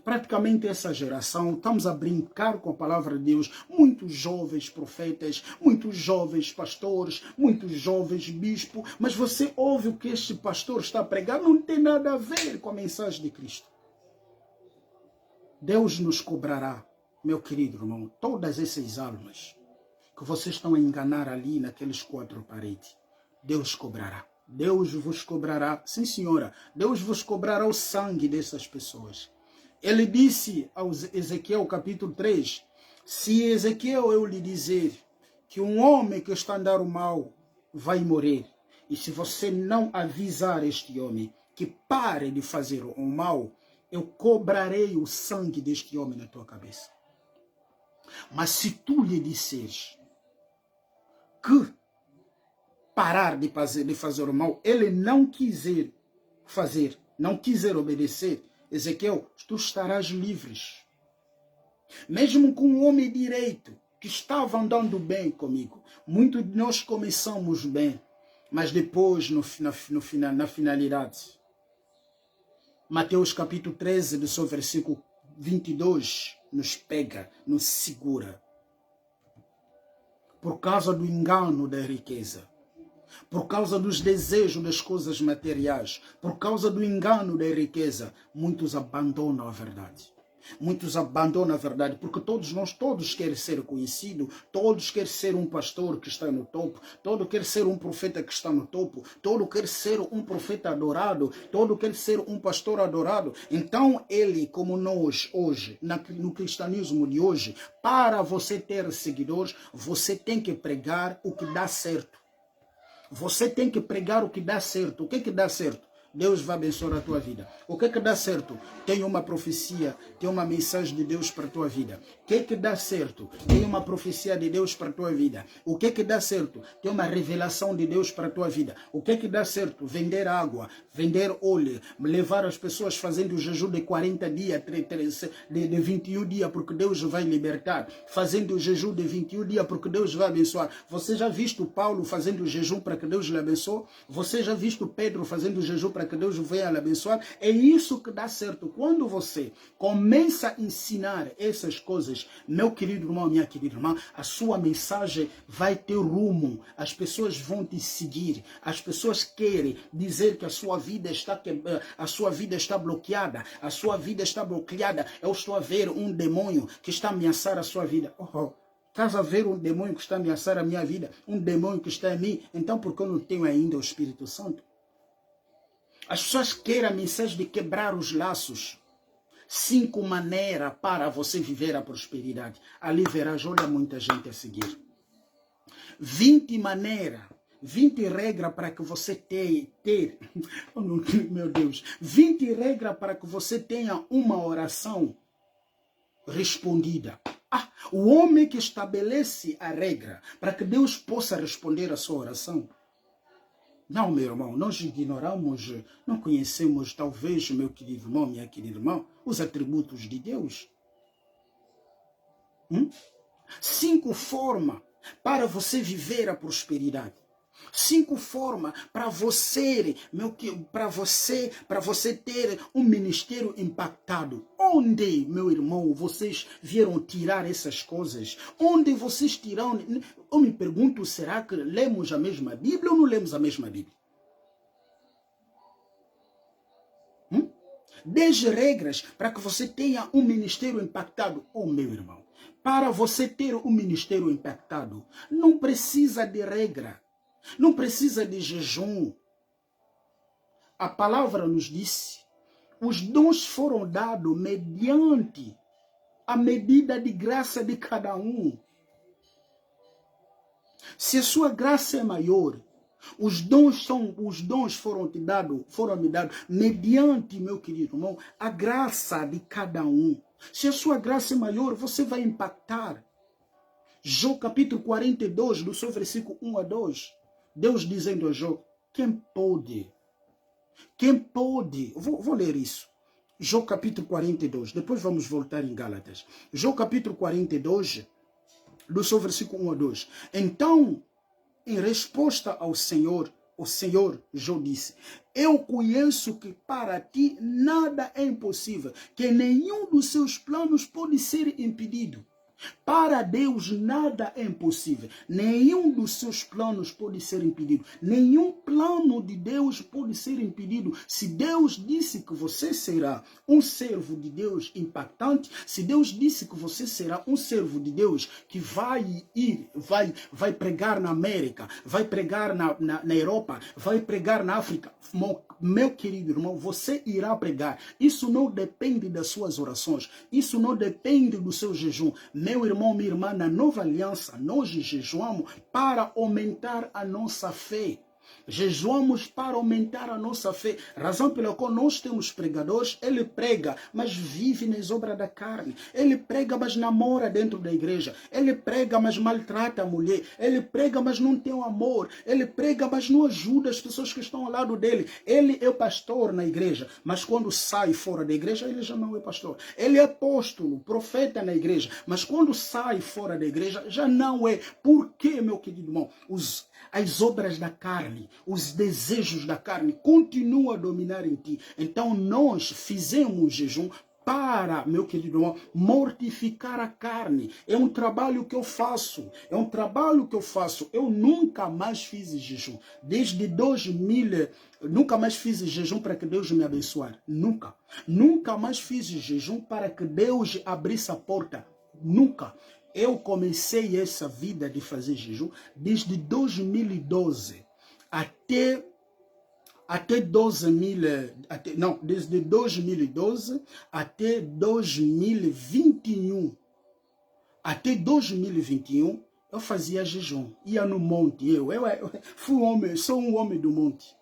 Praticamente essa geração, estamos a brincar com a palavra de Deus. Muitos jovens profetas, muitos jovens pastores, muitos jovens bispos. Mas você ouve o que este pastor está a pregar, não tem nada a ver com a mensagem de Cristo. Deus nos cobrará, meu querido irmão, todas essas almas que vocês estão a enganar ali naqueles 4 paredes, Deus cobrará. Deus vos cobrará, sim senhora, Deus vos cobrará o sangue dessas pessoas. Ele disse ao Ezequiel capítulo 3, se Ezequiel eu lhe dizer que um homem que está a andar o mal vai morrer, e se você não avisar este homem que pare de fazer o mal, eu cobrarei o sangue deste homem na tua cabeça. Mas se tu lhe disseres que parar de fazer o mal, ele não quiser fazer, não quiser obedecer, Ezequiel, tu estarás livres. Mesmo com um homem direito, que estava andando bem comigo, muitos de nós começamos bem, mas depois, na finalidade, Mateus capítulo 13, do seu versículo 22, nos pega, nos segura. Por causa do engano da riqueza, por causa dos desejos das coisas materiais, por causa do engano da riqueza, muitos abandonam a verdade. Muitos abandonam a verdade, porque todos querem ser conhecidos, todos querem ser um pastor que está no topo, todos querem ser um profeta que está no topo, todos querem ser um profeta adorado, todos querem ser um pastor adorado. Então ele, como nós hoje, no cristianismo de hoje, para você ter seguidores, você tem que pregar o que dá certo. Você tem que pregar o que dá certo. O que dá certo? Deus vai abençoar a tua vida. O que dá certo? Tem uma profecia, tem uma mensagem de Deus para a tua vida. O que dá certo? Tem uma profecia de Deus para a tua vida. O que dá certo? Tem uma revelação de Deus para a tua vida. O que dá certo? Vender água, vender óleo, levar as pessoas fazendo o jejum de 40 dias, de 21 dias, porque Deus vai libertar. Fazendo o jejum de 21 dias, porque Deus vai abençoar. Você já visto Paulo fazendo o jejum para que Deus lhe abençoe? Você já visto Pedro fazendo o jejum para que Deus venha lhe abençoar? É isso que dá certo. Quando você começa a ensinar essas coisas, meu querido irmão, minha querida irmã, a sua mensagem vai ter rumo. As pessoas vão te seguir. As pessoas querem dizer que a sua vida está bloqueada. A sua vida está bloqueada. Eu estou a ver um demônio que está a ameaçar a sua vida. Estás a ver um demônio que está a ameaçar a minha vida? Um demônio que está em mim? Então por que eu não tenho ainda o Espírito Santo? As pessoas querem a mensagem de quebrar os laços. 5 maneiras para você viver a prosperidade. Ali verás, olha muita gente a seguir. 20 maneiras, 20 regras para que você meu Deus, 20 regras para que você tenha uma oração respondida. O homem que estabelece a regra para que Deus possa responder a sua oração. Não, meu irmão, nós ignoramos, não conhecemos, talvez, meu querido irmão, minha querida irmã, os atributos de Deus. 5 formas para você viver a prosperidade. 5 formas para você ter um ministério impactado. Onde, meu irmão, vocês vieram tirar essas coisas? Onde vocês tiraram? Eu me pergunto, será que lemos a mesma Bíblia ou não lemos a mesma Bíblia? 10 regras para que você tenha um ministério impactado. Meu irmão, para você ter um ministério impactado, não precisa de regra. Não precisa de jejum. A palavra nos disse, os dons foram dados mediante a medida de graça de cada um. Se a sua graça é maior, os dons foram me dados mediante, meu querido irmão, a graça de cada um. Se a sua graça é maior, você vai impactar. Jó capítulo 42, do seu versículo 1 a 2. Deus dizendo a Jó, quem pode? Vou ler isso. Jó capítulo 42, depois vamos voltar em Gálatas. Jó capítulo 42, do seu versículo 1 a 2. Então, em resposta ao Senhor, o Senhor Jó disse, eu conheço que para ti nada é impossível, que nenhum dos seus planos pode ser impedido. Para Deus nada é impossível. Nenhum dos seus planos pode ser impedido. Nenhum plano de Deus pode ser impedido. Se Deus disse que você será um servo de Deus impactante, se Deus disse que você será um servo de Deus que vai pregar na América, vai pregar na Europa, vai pregar na África, meu querido irmão, você irá pregar. Isso não depende das suas orações. Isso não depende do seu jejum. Meu irmão, minha irmã, na nova aliança, nós jejuamos para aumentar a nossa fé. Jejuamos para aumentar a nossa fé. Razão pela qual nós temos pregadores. Ele prega, mas vive nas obras da carne. Ele prega, mas namora dentro da igreja. Ele prega, mas maltrata a mulher. Ele prega, mas não tem amor. Ele prega, mas não ajuda as pessoas que estão ao lado dele. Ele é pastor na igreja, mas quando sai fora da igreja, ele já não é pastor. Ele é apóstolo, profeta na igreja, mas quando sai fora da igreja, já não é. Por quê, meu querido irmão? As obras da carne, os desejos da carne continuam a dominar em ti. Então nós fizemos jejum para, meu querido irmão, mortificar a carne. É um trabalho que eu faço. É um trabalho que eu faço. Eu nunca mais fiz jejum. Desde 2000, nunca mais fiz jejum para que Deus me abençoe. Nunca. Nunca mais fiz jejum para que Deus abrisse a porta. Nunca. Eu comecei essa vida de fazer jejum desde 2012 desde 2012 até 2021. Até 2021 eu fazia jejum, ia no monte, eu sou um homem do monte.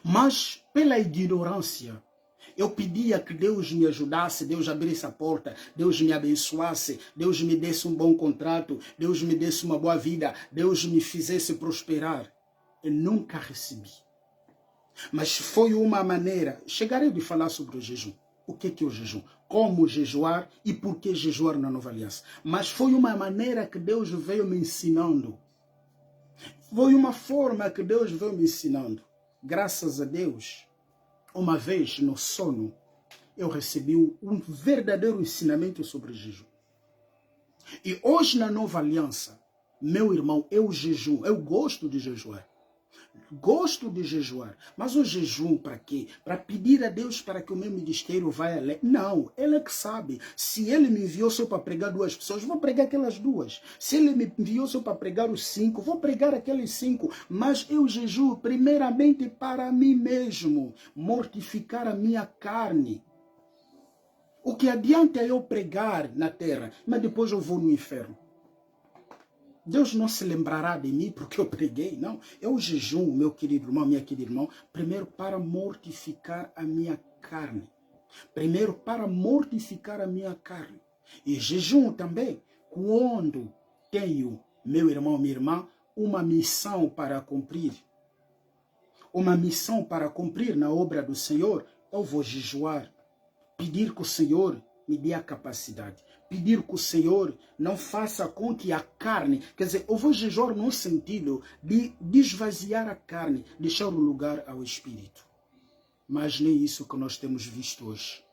Mas pela ignorância, eu pedia que Deus me ajudasse, Deus abrisse a porta, Deus me abençoasse, Deus me desse um bom contrato, Deus me desse uma boa vida, Deus me fizesse prosperar. Eu nunca recebi. Mas foi uma maneira, chegarei de falar sobre o jejum. O que é o jejum? Como jejuar e por que jejuar na nova aliança. Mas foi uma maneira que Deus veio me ensinando. Foi uma forma que Deus veio me ensinando. Graças a Deus. Uma vez, no sono, eu recebi um verdadeiro ensinamento sobre jejum. E hoje, na nova aliança, meu irmão, eu jejuo. Eu gosto de jejuar. Gosto de jejuar. Mas o jejum para quê? Para pedir a Deus para que o meu ministério vá além? Não, Ele é que sabe. Se Ele me enviou só para pregar 2 pessoas, vou pregar aquelas 2. Se Ele me enviou só para pregar os 5, vou pregar aqueles 5. Mas eu jejuo primeiramente para mim mesmo. Mortificar a minha carne. O que adianta eu pregar na terra, mas depois eu vou no inferno? Deus não se lembrará de mim porque eu preguei, não. Eu jejum, meu querido irmão, minha querida irmã, primeiro para mortificar a minha carne. Primeiro para mortificar a minha carne. E jejum também quando tenho, meu irmão, minha irmã, uma missão para cumprir. Uma missão para cumprir na obra do Senhor, eu vou jejuar. Pedir que o Senhor me dê a capacidade. Pedir que o Senhor não faça com que a carne, quer dizer, eu vou jejuar no sentido de esvaziar a carne, deixar o lugar ao Espírito. Mas nem isso que nós temos visto hoje.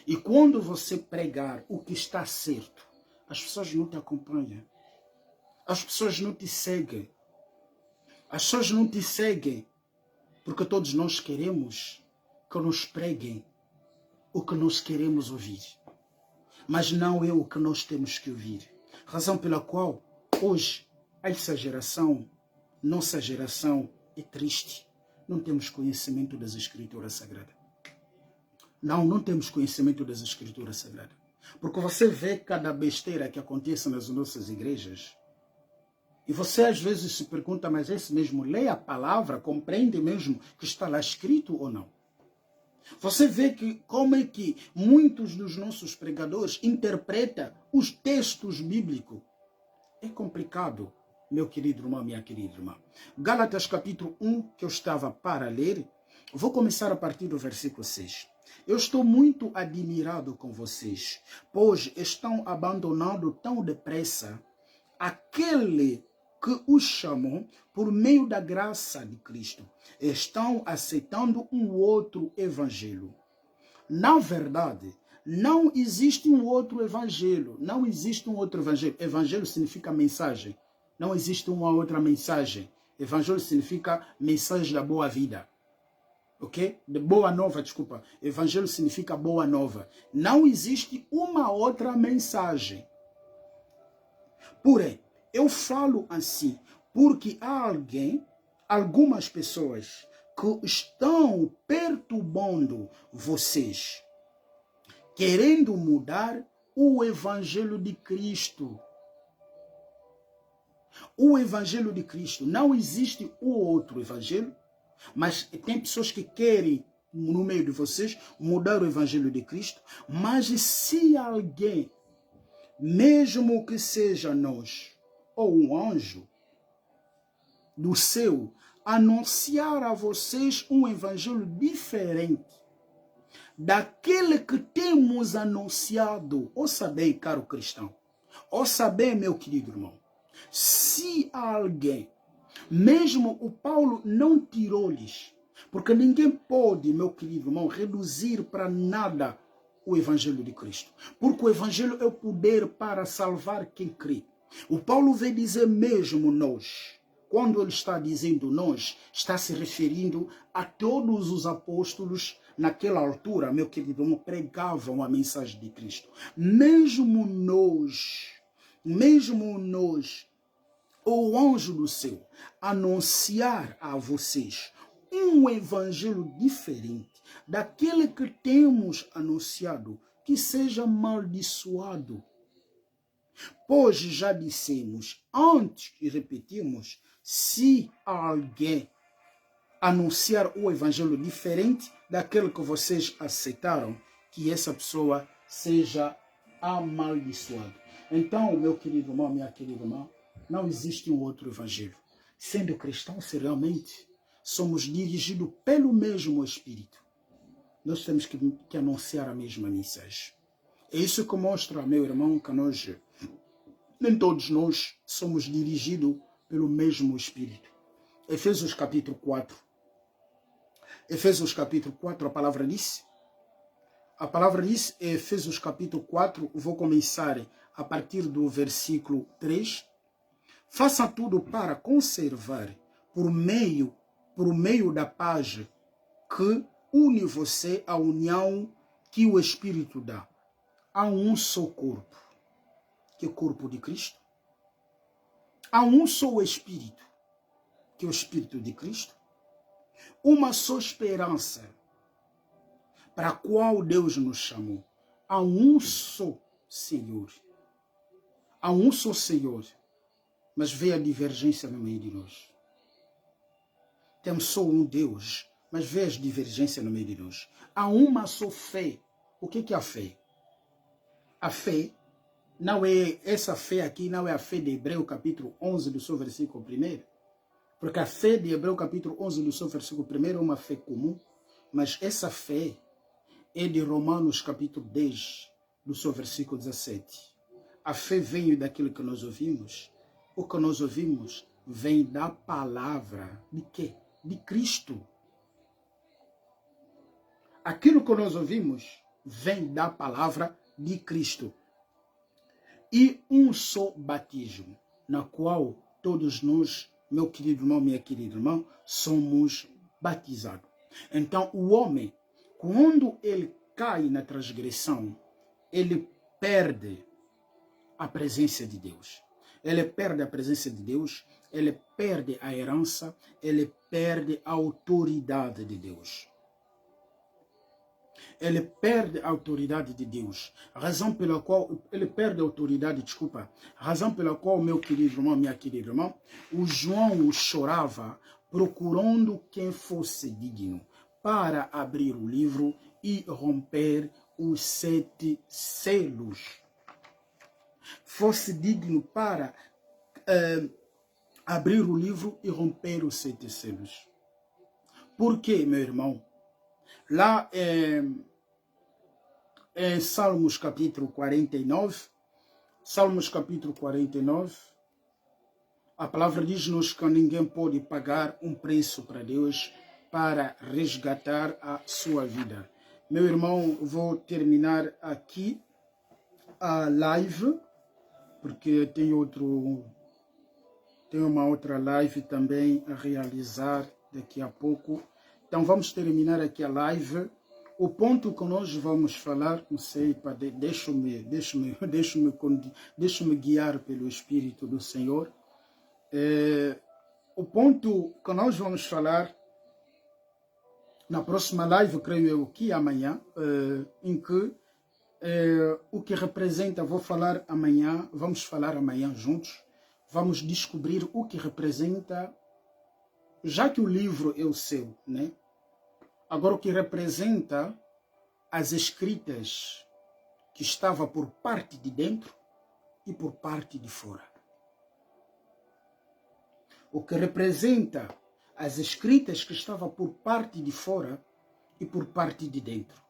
E quando você pregar o que está certo, as pessoas não te acompanham. As pessoas não te seguem. As pessoas não te seguem porque todos nós queremos que nos preguem o que nós queremos ouvir. Mas não é o que nós temos que ouvir. Razão pela qual, hoje, essa geração, nossa geração, é triste. Não temos conhecimento das Escrituras Sagradas. Não temos conhecimento das Escrituras Sagradas. Porque você vê cada besteira que acontece nas nossas igrejas. E você às vezes se pergunta, mas esse mesmo lê a palavra, compreende mesmo que está lá escrito ou não? Você vê que como é que muitos dos nossos pregadores interpretam os textos bíblicos. É complicado, meu querido irmão, minha querida irmã. Gálatas capítulo 1, que eu estava para ler, vou começar a partir do versículo 6. Eu estou muito admirado com vocês, pois estão abandonando tão depressa aquele que os chamam por meio da graça de Cristo. Estão aceitando um outro evangelho. Na verdade, Não existe um outro evangelho. Não existe um outro evangelho. Evangelho significa mensagem. Não existe uma outra mensagem. Evangelho significa mensagem da boa vida. Ok? De boa nova, desculpa. Evangelho significa boa nova. Não existe uma outra mensagem. Porém, eu falo assim porque há algumas pessoas que estão perturbando vocês, querendo mudar o Evangelho de Cristo. O Evangelho de Cristo. Não existe o outro Evangelho, mas tem pessoas que querem, no meio de vocês, mudar o Evangelho de Cristo. Mas se alguém, mesmo que seja nós, ou um anjo do céu, anunciar a vocês um Evangelho diferente daquele que temos anunciado, ou saber, caro cristão, ou saber, meu querido irmão, se alguém, mesmo o Paulo não tirou-lhes, porque ninguém pode, meu querido irmão, reduzir para nada o Evangelho de Cristo, porque o Evangelho é o poder para salvar quem crê. O Paulo vem dizer mesmo nós. Quando ele está dizendo nós, está se referindo a todos os apóstolos naquela altura, meu querido irmão, pregavam a mensagem de Cristo. Mesmo nós, o anjo do céu, anunciar a vocês um evangelho diferente daquele que temos anunciado, que seja amaldiçoado. Pois já dissemos antes e repetimos, se alguém anunciar o evangelho diferente daquele que vocês aceitaram, que essa pessoa seja amaldiçoada. Então, meu querido irmão, minha querida irmã, não existe um outro evangelho. Sendo cristãos, se realmente somos dirigidos pelo mesmo Espírito, nós temos que anunciar a mesma mensagem. É isso que mostra, meu irmão, que nem todos nós somos dirigidos pelo mesmo Espírito. Efésios capítulo 4. Efésios capítulo 4, a palavra diz, Efésios capítulo 4, vou começar a partir do versículo 3. Faça tudo para conservar, por meio da paz que une você à união que o Espírito dá. Há um só corpo, que é o corpo de Cristo. Há um só Espírito, que é o Espírito de Cristo. Uma só esperança para a qual Deus nos chamou. Há um só Senhor. Há um só Senhor. Mas vê a divergência no meio de nós. Temos só um Deus, mas vê as divergências no meio de nós. Há uma só fé. O que é a fé? A fé não é, essa fé aqui não é a fé de Hebreu capítulo 11 do seu versículo 1. Porque a fé de Hebreu capítulo 11 do seu versículo 1 é uma fé comum. Mas essa fé é de Romanos capítulo 10 do seu versículo 17. A fé vem daquilo que nós ouvimos. O que nós ouvimos vem da palavra de quê? De Cristo. Aquilo que nós ouvimos vem da palavra de Cristo. E um só batismo, na qual todos nós, meu querido irmão, minha querida irmã, somos batizados. Então, o homem, quando ele cai na transgressão, ele perde a presença de Deus. Ele perde a presença de Deus, ele perde a herança, ele perde a autoridade de Deus. Ele perde a autoridade de Deus. Razão pela qual ele perde a autoridade, razão pela qual, meu querido irmão, minha querida irmã, o João chorava procurando quem fosse digno para abrir o livro e romper os 7 selos. Fosse digno para abrir o livro e romper os 7 selos. Por quê, meu irmão? Lá em Salmos capítulo 49, a palavra diz-nos que ninguém pode pagar um preço para Deus para resgatar a sua vida. Meu irmão, vou terminar aqui a live, porque tenho uma outra live também a realizar daqui a pouco. Então vamos terminar aqui a live. O ponto que nós vamos falar, não sei, deixa-me guiar pelo Espírito do Senhor. O ponto que nós vamos falar na próxima live, creio eu que amanhã, em que o que representa, vamos falar amanhã juntos, vamos descobrir o que representa, já que o livro é o seu, né? Agora o que representa as escritas que estava por parte de dentro e por parte de fora. O que representa as escritas que estava por parte de fora e por parte de dentro.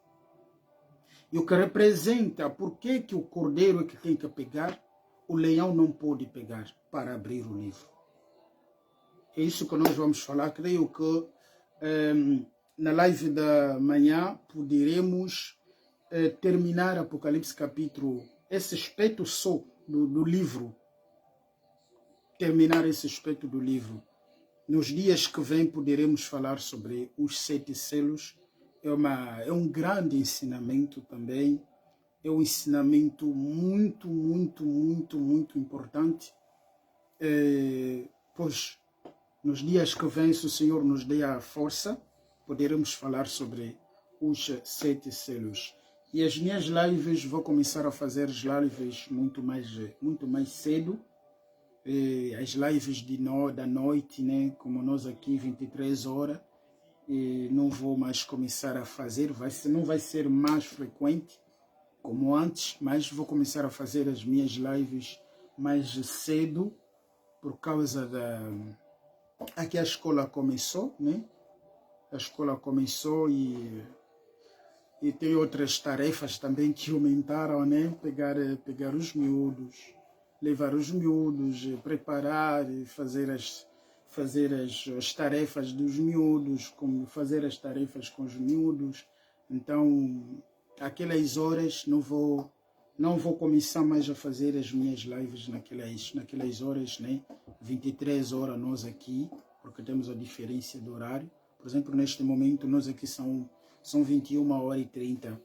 E o que representa por que o cordeiro é que tem que pegar, o leão não pode pegar para abrir o livro. É isso que nós vamos falar. Creio que na live da manhã poderemos terminar Apocalipse capítulo, esse aspecto só do livro. Terminar esse aspecto do livro. Nos dias que vêm poderemos falar sobre os 7 selos. É um grande ensinamento também. É um ensinamento muito, muito, muito, muito importante. Pois nos dias que vêm, se o Senhor nos dê a força, poderemos falar sobre os 7 selos. E as minhas lives, vou começar a fazer as lives muito mais cedo. As lives da noite, né? Como nós aqui, 23 horas. Não vou mais começar a fazer, não vai ser mais frequente como antes, mas vou começar a fazer as minhas lives mais cedo, por causa aqui a escola começou, né? A escola começou e tem outras tarefas também que aumentaram, né? Pegar os miúdos, levar os miúdos, preparar, fazer as tarefas dos miúdos, como fazer as tarefas com os miúdos. Então, aquelas horas não vou começar mais a fazer as minhas lives naquelas horas, né? 23 horas nós aqui, porque temos a diferença do horário. Por exemplo, neste momento, nós aqui são 21h30.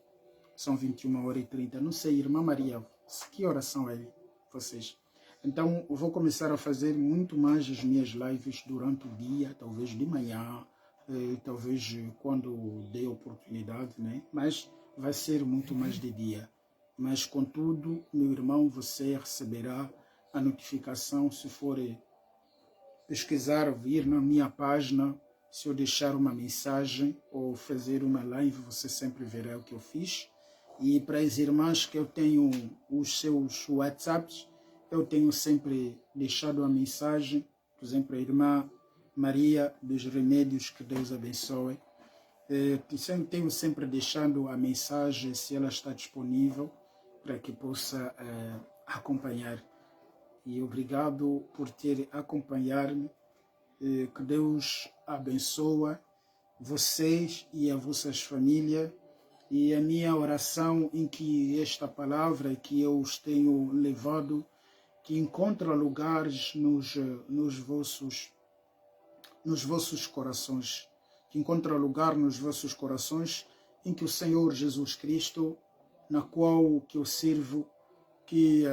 São 21h30. Não sei, irmã Maria, que horas são aí vocês? Então, eu vou começar a fazer muito mais as minhas lives durante o dia, talvez de manhã, talvez quando dê oportunidade, né? Mas vai ser muito mais de dia. Mas, contudo, meu irmão, você receberá a notificação se for pesquisar, vir na minha página, se eu deixar uma mensagem ou fazer uma live, você sempre verá o que eu fiz. E para as irmãs que eu tenho os seus WhatsApps, eu tenho sempre deixado a mensagem, por exemplo, a irmã Maria dos Remédios, que Deus abençoe. Tenho sempre deixado a mensagem, se ela está disponível, para que possa acompanhar. E obrigado por ter acompanhado-me. Que Deus abençoe vocês e as vossas famílias. E a minha oração em que esta palavra que eu os tenho levado, que encontra lugares nos vossos corações, que encontra lugar nos vossos corações, em que o Senhor Jesus Cristo, na qual que eu sirvo, que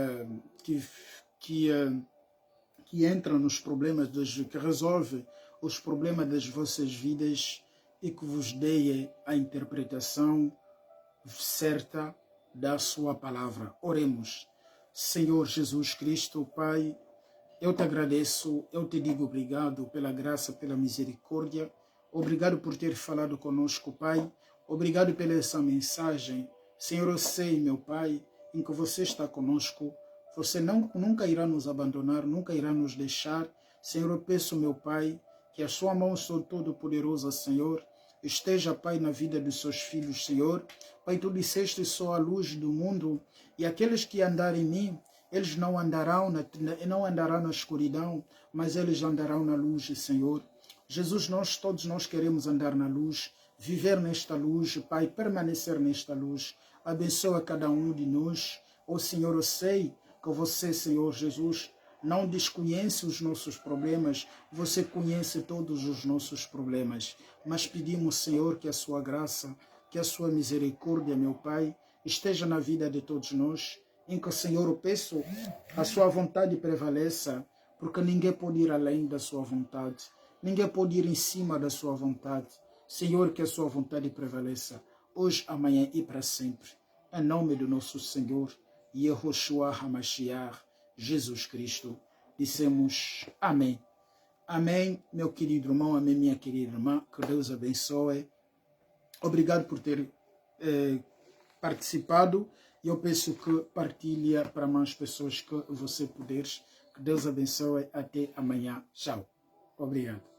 entra nos problemas, que resolve os problemas das vossas vidas e que vos dê a interpretação certa da sua palavra. Oremos. Senhor Jesus Cristo, Pai, eu te agradeço, eu te digo obrigado pela graça, pela misericórdia. Obrigado por ter falado conosco, Pai. Obrigado pela essa mensagem. Senhor, eu sei, meu Pai, em que você está conosco. Você nunca irá nos abandonar, nunca irá nos deixar. Senhor, eu peço, meu Pai, que a sua mão todo-poderosa, Senhor, esteja, Pai, na vida dos seus filhos, Senhor. Pai, tu disseste, sou a luz do mundo, e aqueles que andarem em mim, eles não andarão na escuridão, mas eles andarão na luz, Senhor. Jesus, todos nós queremos andar na luz, viver nesta luz, Pai, permanecer nesta luz. Abençoa cada um de nós. Ó Senhor, eu sei que você, Senhor Jesus, não desconhece os nossos problemas, você conhece todos os nossos problemas. Mas pedimos, Senhor, que a sua graça, que a sua misericórdia, meu Pai, esteja na vida de todos nós, em que, Senhor, eu peço a sua vontade prevaleça, porque ninguém pode ir além da sua vontade, ninguém pode ir em cima da sua vontade. Senhor, que a sua vontade prevaleça, hoje, amanhã e para sempre. Em nome do nosso Senhor, Yehoshua HaMashiach, Jesus Cristo, dissemos amém. Amém, meu querido irmão, amém, minha querida irmã, que Deus abençoe. Obrigado por ter participado e eu peço que partilhe para mais pessoas que você puder. Que Deus abençoe. Até amanhã. Tchau. Obrigado.